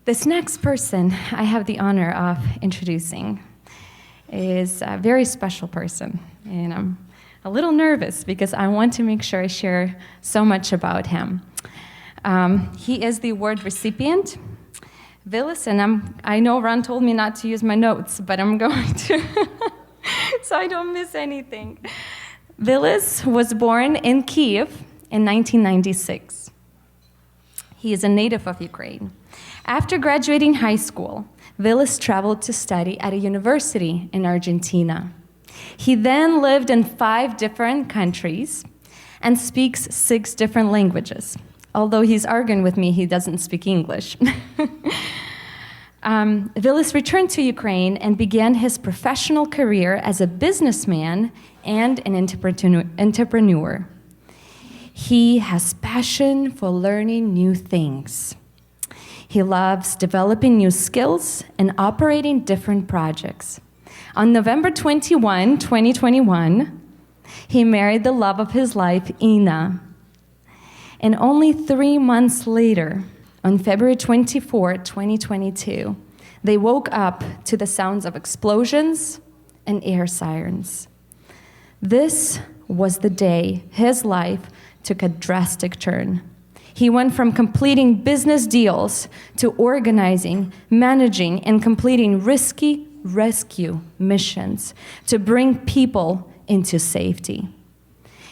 This next person I have the honor of introducing is a very special person, and I'm a little nervous because I want to make sure I share so much about him. He is the award recipient, Vilis, and I know Ron told me not to use my notes, but I'm going to, so I don't miss anything. Vilis was born in Kyiv in 1996. He is a native of Ukraine. After graduating high school, Vilis traveled to study at a university in Argentina. He then lived in 5 different countries and speaks 6 different languages. Although he's arguing with me, he doesn't speak English. Vilis returned to Ukraine and began his professional career as a businessman and an entrepreneur. He has passion for learning new things. He loves developing new skills and operating different projects. On November 21, 2021, he married the love of his life, Aida. And only 3 months later, on February 24, 2022, they woke up to the sounds of explosions and air sirens. This was the day his life took a drastic turn. He went from completing business deals to organizing, managing, and completing risky rescue missions to bring people into safety.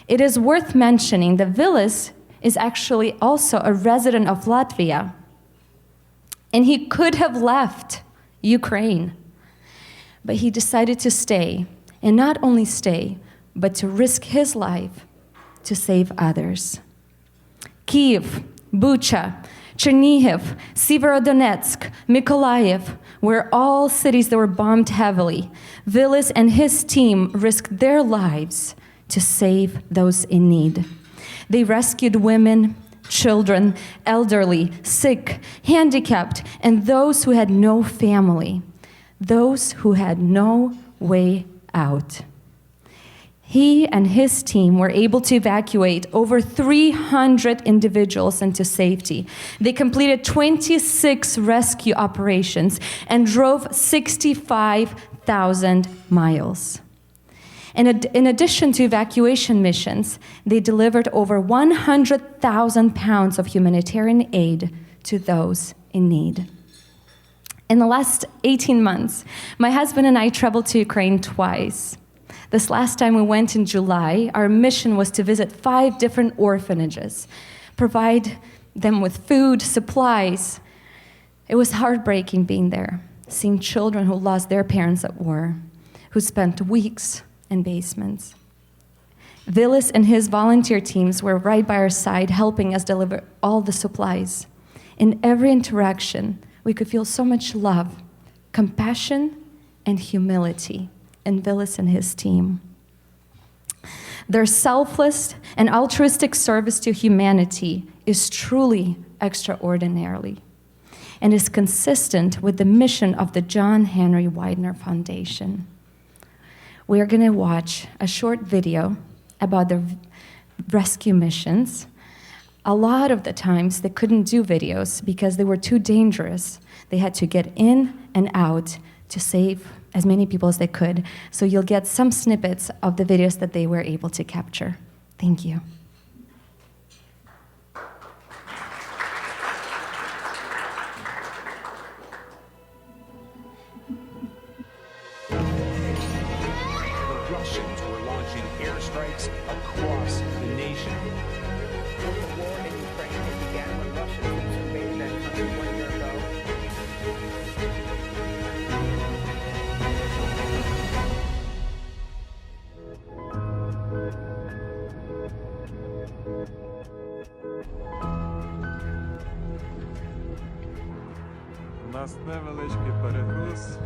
It is worth mentioning that Vilis is actually also a resident of Latvia, and he could have left Ukraine, but he decided to stay, and not only stay, but to risk his life to save others. Kyiv, Bucha, Chernihiv, Severodonetsk, Mykolaiv were all cities that were bombed heavily. Vilis and his team risked their lives to save those in need. They rescued women, children, elderly, sick, handicapped, and those who had no family, those who had no way out. He and his team were able to evacuate over 300 individuals into safety. They completed 26 rescue operations and drove 65,000 miles. And in addition to evacuation missions, they delivered over 100,000 pounds of humanitarian aid to those in need. In the last 18 months, my husband and I traveled to Ukraine twice. This last time we went in July, our mission was to visit 5 different orphanages, provide them with food, supplies. It was heartbreaking being there, seeing children who lost their parents at war, who spent weeks in basements. Vilis and his volunteer teams were right by our side, helping us deliver all the supplies. In every interaction, we could feel so much love, compassion, and humility in Vilis and his team. Their selfless and altruistic service to humanity is truly extraordinary and is consistent with the mission of the John Henry Weidner Foundation. We are going to watch a short video about the rescue missions. A lot of the times they couldn't do videos because they were too dangerous. They had to get in and out to save as many people as they could. So you'll get some snippets of the videos that they were able to capture. Thank you. The Russians were launching airstrikes across the nation. The war in Ukraine began when Russia invaded that country 1 year ago. У нас невеличкий перегруз.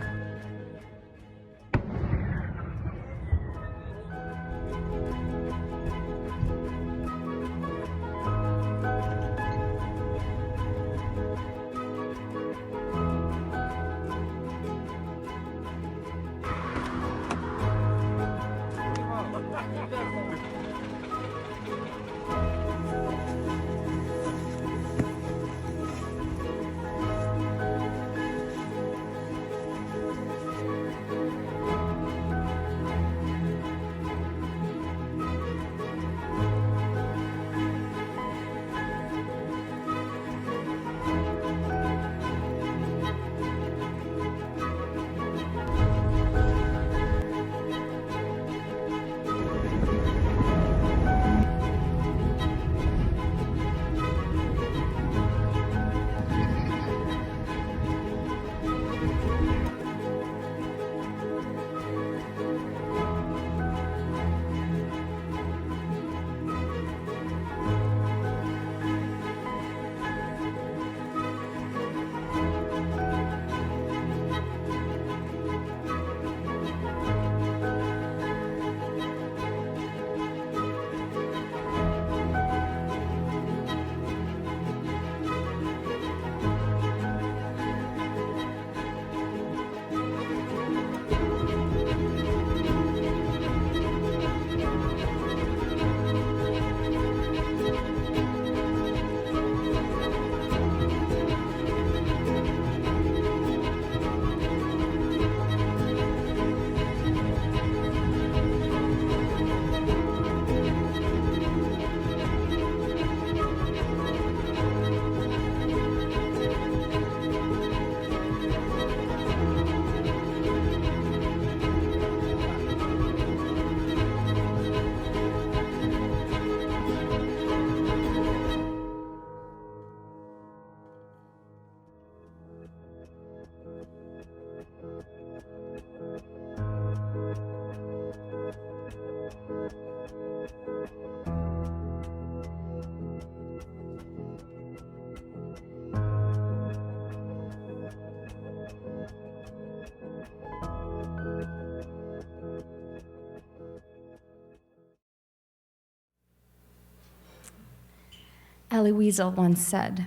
Elie Wiesel once said,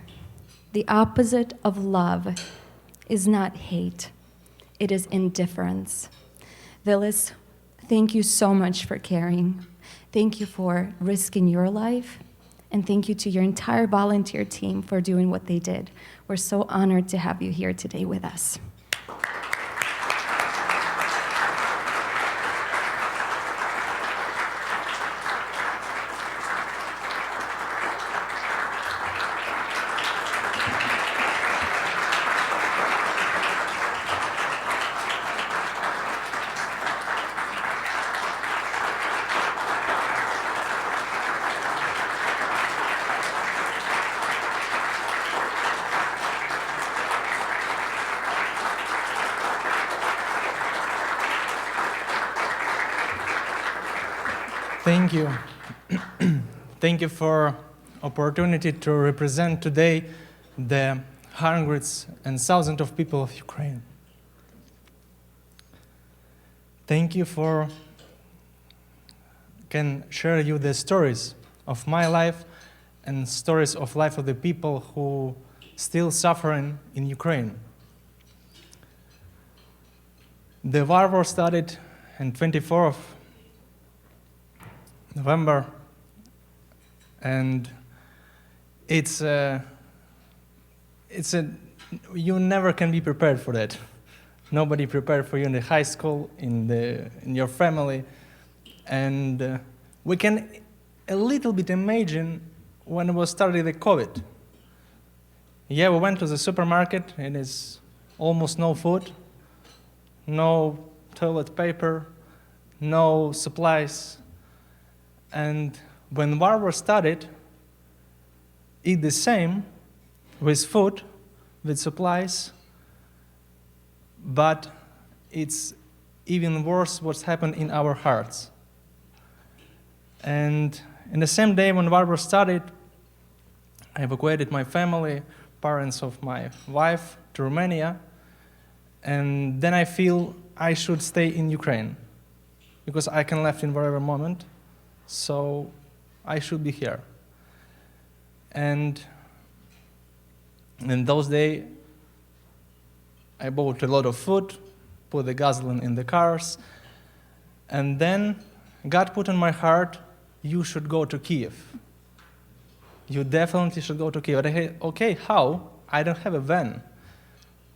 "The opposite of love is not hate, it is indifference." Vilis, thank you so much for caring. Thank you for risking your life, and thank you to your entire volunteer team for doing what they did. We're so honored to have you here today with us. Thank you. Thank you for opportunity to represent today the hundreds and thousands of people of Ukraine. Thank you for can share you the stories of my life and stories of life of the people who still suffering in Ukraine. The war started on 24th of November, and you never can be prepared for that. Nobody prepared for you in the high school, in your family, and we can a little bit imagine when it was started the COVID. Yeah, we went to the supermarket and it's almost no food, no toilet paper, no supplies. And when war started, it's the same with food, with supplies, but it's even worse what's happened in our hearts. And in the same day when war started, I evacuated my family, parents of my wife, to Romania, and then I feel I should stay in Ukraine because I can leave in whatever moment, so I should be here. And in those days, I bought a lot of food, put the gasoline in the cars, and then God put in my heart, you should go to Kyiv. You definitely should go to Kyiv. I said, okay, how? I don't have a van.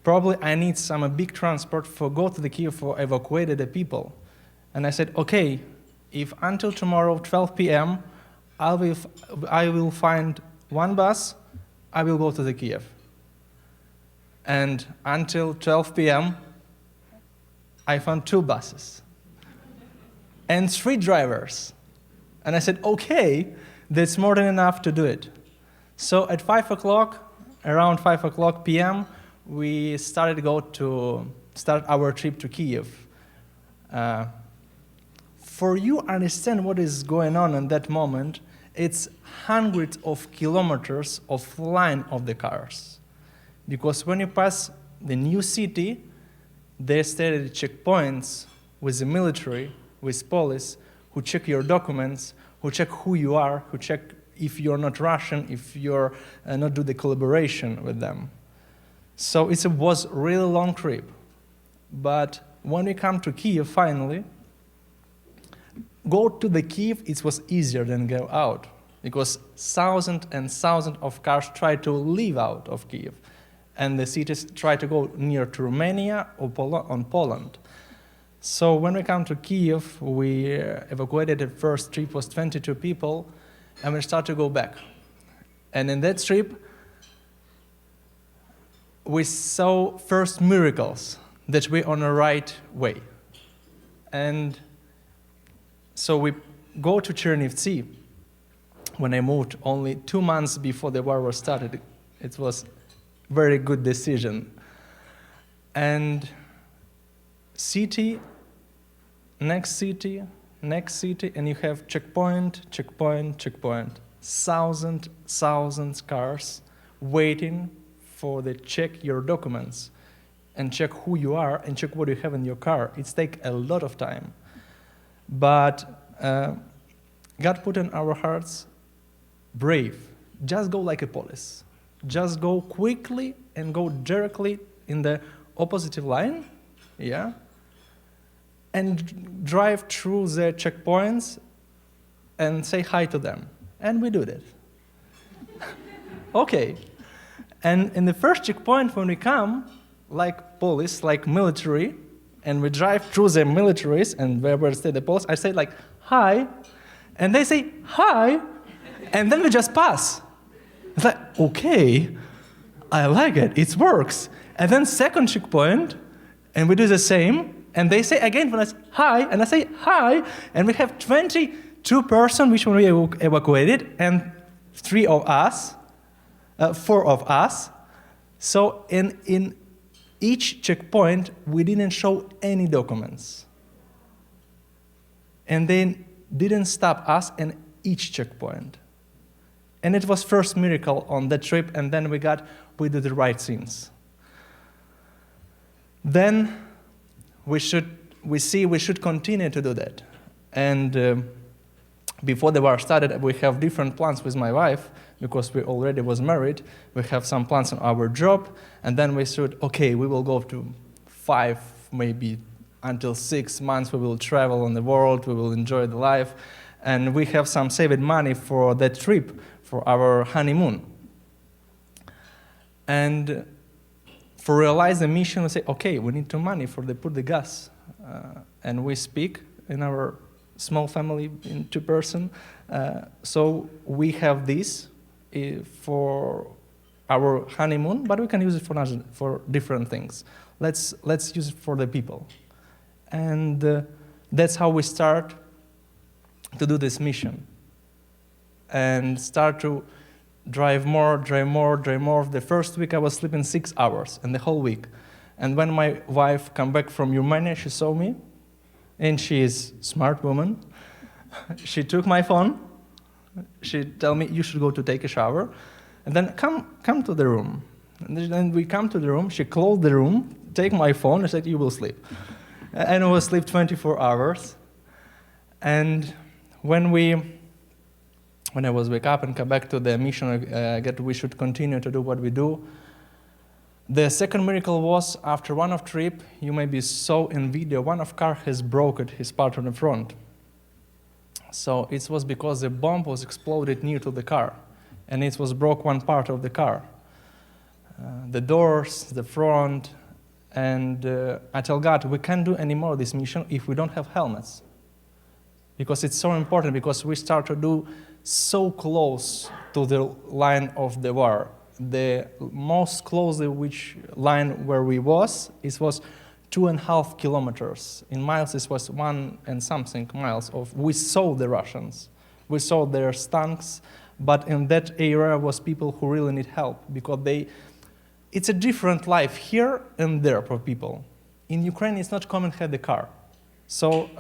Probably I need some big transport for go to the Kyiv for evacuated the people. And I said, okay, if until tomorrow 12 p.m. I will find one bus, I will go to the Kyiv. And until 12 p.m. I found 2 buses and 3 drivers. And I said, okay, that's more than enough to do it. So at 5 o'clock, around 5 o'clock p.m., we started to start our trip to Kyiv. For you understand what is going on in that moment, it's hundreds of kilometers of line of the cars. Because when you pass the new city, they started checkpoints with the military, with police, who check your documents, who check who you are, who check if you're not Russian, if you're not do the collaboration with them. So it was a really long trip. But when we come to Kyiv finally, go to the Kyiv, it was easier than go out, because thousands and thousands of cars try to leave out of Kyiv, and the cities try to go near to Romania or Poland. So when we come to Kyiv, we evacuated. The first trip was 22 people, and we start to go back. And in that trip, we saw first miracles that we're on the right way. And so we go to Chernivtsi. When I moved only 2 months before the war was started, it was a very good decision. And city, next city, next city, and you have checkpoint, checkpoint, checkpoint. Thousands cars waiting for the check your documents and check who you are and check what you have in your car. It takes a lot of time. But God put in our hearts, brave. Just go like a police. Just go quickly and go directly in the opposite line, yeah? And drive through the checkpoints and say hi to them. And we do that. Okay. And in the first checkpoint, when we come, like police, like military, and we drive through the militaries, and wherever stay the police, I say like, hi, and they say, hi, and then we just pass. It's like, okay, I like it, it works. And then second checkpoint, and we do the same, and they say again, when I say hi, and I say hi, and we have 22 persons which we evacuated, and 4 of us. So in each checkpoint, we didn't show any documents. And then didn't stop us in each checkpoint. And it was first miracle on that trip, and then we did the right things. Then we should continue to do that. And before the war started, we have different plans with my wife, because we already was married. We have some plans on our job, and then we said, okay, we will go to 5, maybe until 6 months, we will travel on the world, we will enjoy the life, and we have some saved money for that trip, for our honeymoon. And for realize the mission, we say, okay, we need some money for put the gas. And we speak in our small family in 2-person. So we have this for our honeymoon, but we can use it for different things. Let's use it for the people. And that's how we start to do this mission. And start to drive more. The first week I was sleeping 6 hours, and the whole week. And when my wife come back from Romania, she saw me, and she is a smart woman. She took my phone. She tell me, you should go to take a shower, and then come to the room. And then we come to the room. She closed the room, take my phone, and said, you will sleep. And I will sleep 24 hours. And when I was wake up and come back to the mission, we should continue to do what we do. The second miracle was after one of trip, you maybe saw in video, one of car has broken his part on the front. So it was because the bomb was exploded near to the car, and it was broke one part of the car. The doors, the front, and I tell God, we can't do any more of this mission if we don't have helmets. Because it's so important, because we start to do so close to the line of the war. The most closely which line where we was, it was 2.5 kilometers. In miles, it was 1 and something miles of, we saw the Russians. We saw their tanks, but in that area was people who really need help, because it's a different life here and there for people. In Ukraine, it's not common to have the car. So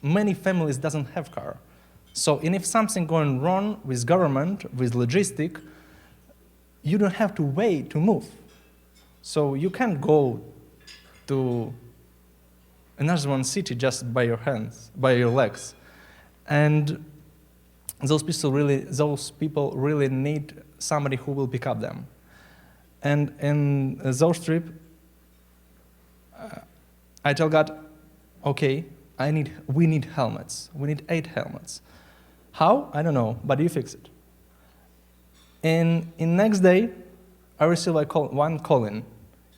many families doesn't have car. So, and if something going wrong with government, with logistic, you don't have to wait to move. So you can't go to another one city just by your hands, by your legs. And those people really need somebody who will pick up them. And in those trip, I tell God, okay, we need helmets. We need 8 helmets. How? I don't know, but you fix it. And in next day, I received one call-in.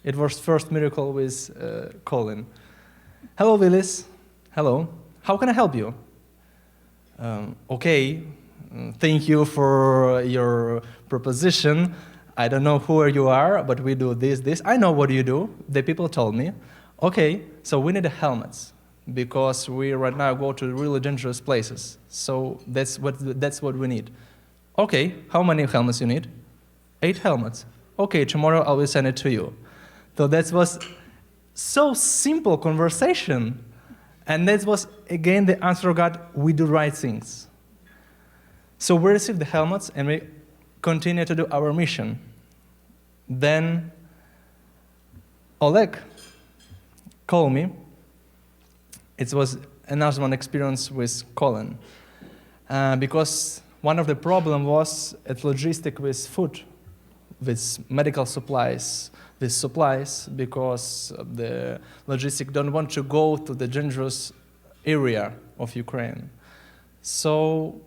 It was first miracle with call-in. Hello, Vilis. Hello. How can I help you? Okay. Thank you for your proposition. I don't know who you are, but we do this. I know what you do. The people told me. Okay, so we need helmets, because we right now go to really dangerous places. So that's what we need. Okay, how many helmets you need? 8 helmets. Okay, tomorrow I will send it to you. So that was so simple conversation. And that was, again, the answer of God, we do right things. So we received the helmets, and we continue to do our mission. Then Oleg called me. It was another one experience with Colin, because one of the problem was at logistic with food, with medical supplies, because the logistic don't want to go to the dangerous area of Ukraine. So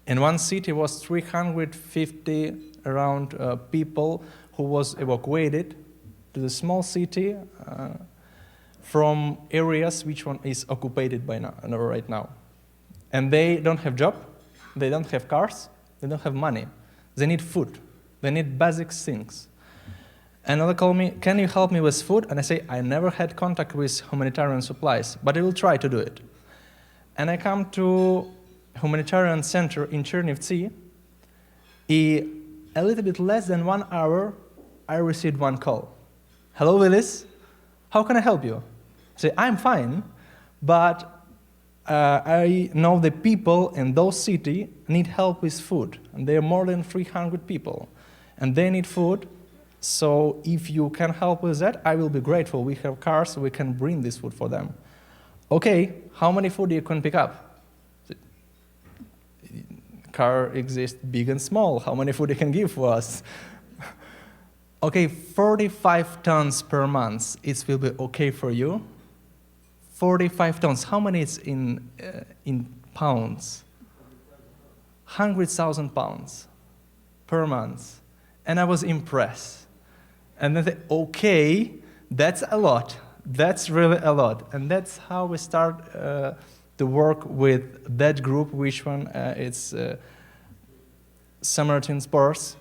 in one city was 350 around people who was evacuated to the small city from areas which one is occupied right now. And they don't have job, they don't have cars, they don't have money. They need food, they need basic things. And they call me, can you help me with food? And I say, I never had contact with humanitarian supplies, but I will try to do it. And I come to humanitarian center in Chernivtsi. A little bit less than 1 hour, I received one call. Hello, Vilis. How can I help you? I say, I'm fine, but I know the people in those cities need help with food, and there are more than 300 people, and they need food. So if you can help with that, I will be grateful. We have cars, so we can bring this food for them. Okay, how many food you can pick up? Car exists big and small. How many food you can give for us? Okay, 45 tons per month. It will be okay for you. 45 tons. How many is in pounds? 100,000 pounds per month. And I was impressed. And then I said, okay, that's a lot. That's really a lot. And that's how we start to work with that group, which one it's Samaritan Spurs.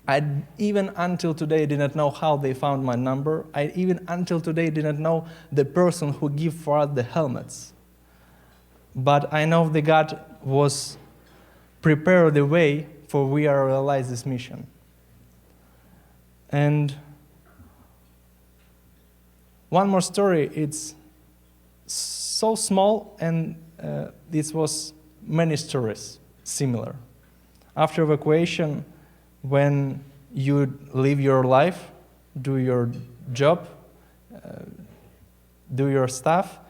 I even until today did not know how they found my number. I even until today did not know the person who gave for us the helmets. But I know that God was prepared the way for we are realize this mission. And one more story. It's so small, and this was many stories similar. After evacuation, when you live your life, do your job, do your stuff,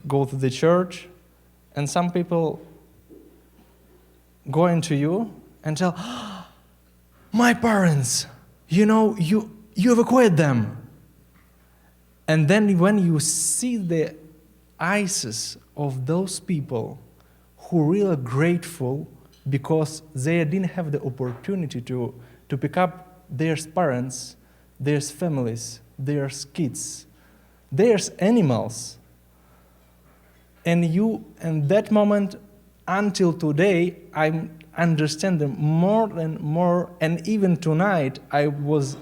go to the church, and some people go into you and tell, oh, my parents, you know, you evacuated them. And then when you see the eyes of those people who are really grateful because they didn't have the opportunity to pick up their parents, their families, their kids, their animals. And you, in that moment, until today, I understand them more and more. And even tonight, I was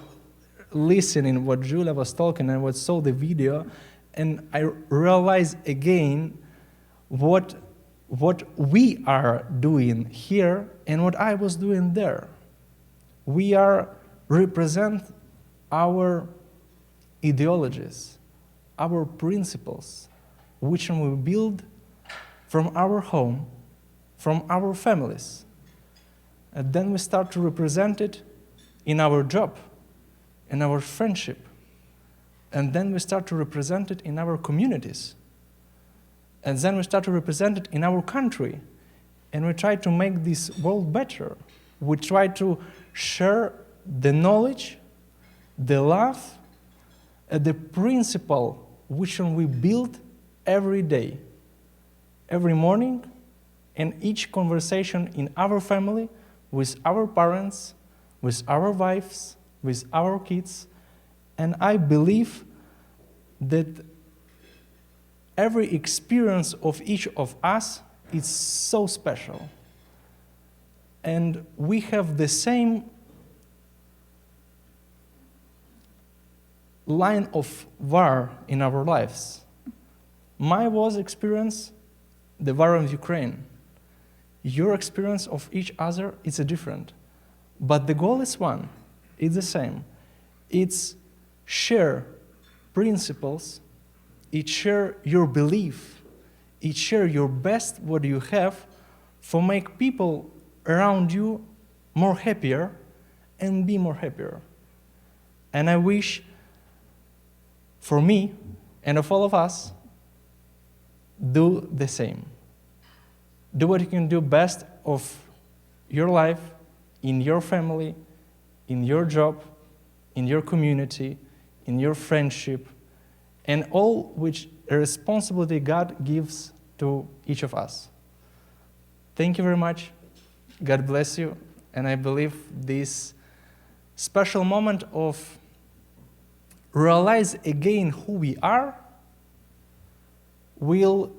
listening what Julia was talking, and I saw the video, and I realized again what we are doing here and what I was doing there. We are represent our ideologies, our principles, which we build from our home, from our families. And then we start to represent it in our job, in our friendship. And then we start to represent it in our communities. And then we start to represent it in our country. And we try to make this world better. We try to share the knowledge, the love, and the principle which we build every day, every morning, and each conversation in our family, with our parents, with our wives, with our kids. And I believe that every experience of each of us is so special. And we have the same line of war in our lives. My was experience, the war in Ukraine. Your experience of each other is different. But the goal is one, it's the same. It's share principles, it's share your belief, it's share your best what you have for make people around you more happier and be more happier. And I wish for me and of all of us, do the same. Do what you can do best of your life, in your family, in your job, in your community, in your friendship, and all which a responsibility God gives to each of us. Thank you very much. God bless you. And I believe this special moment of realize again who we are will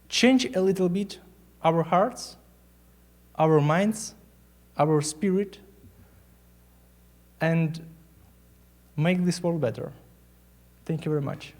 change a little bit our hearts, our minds, our spirit, and make this world better. Thank you very much.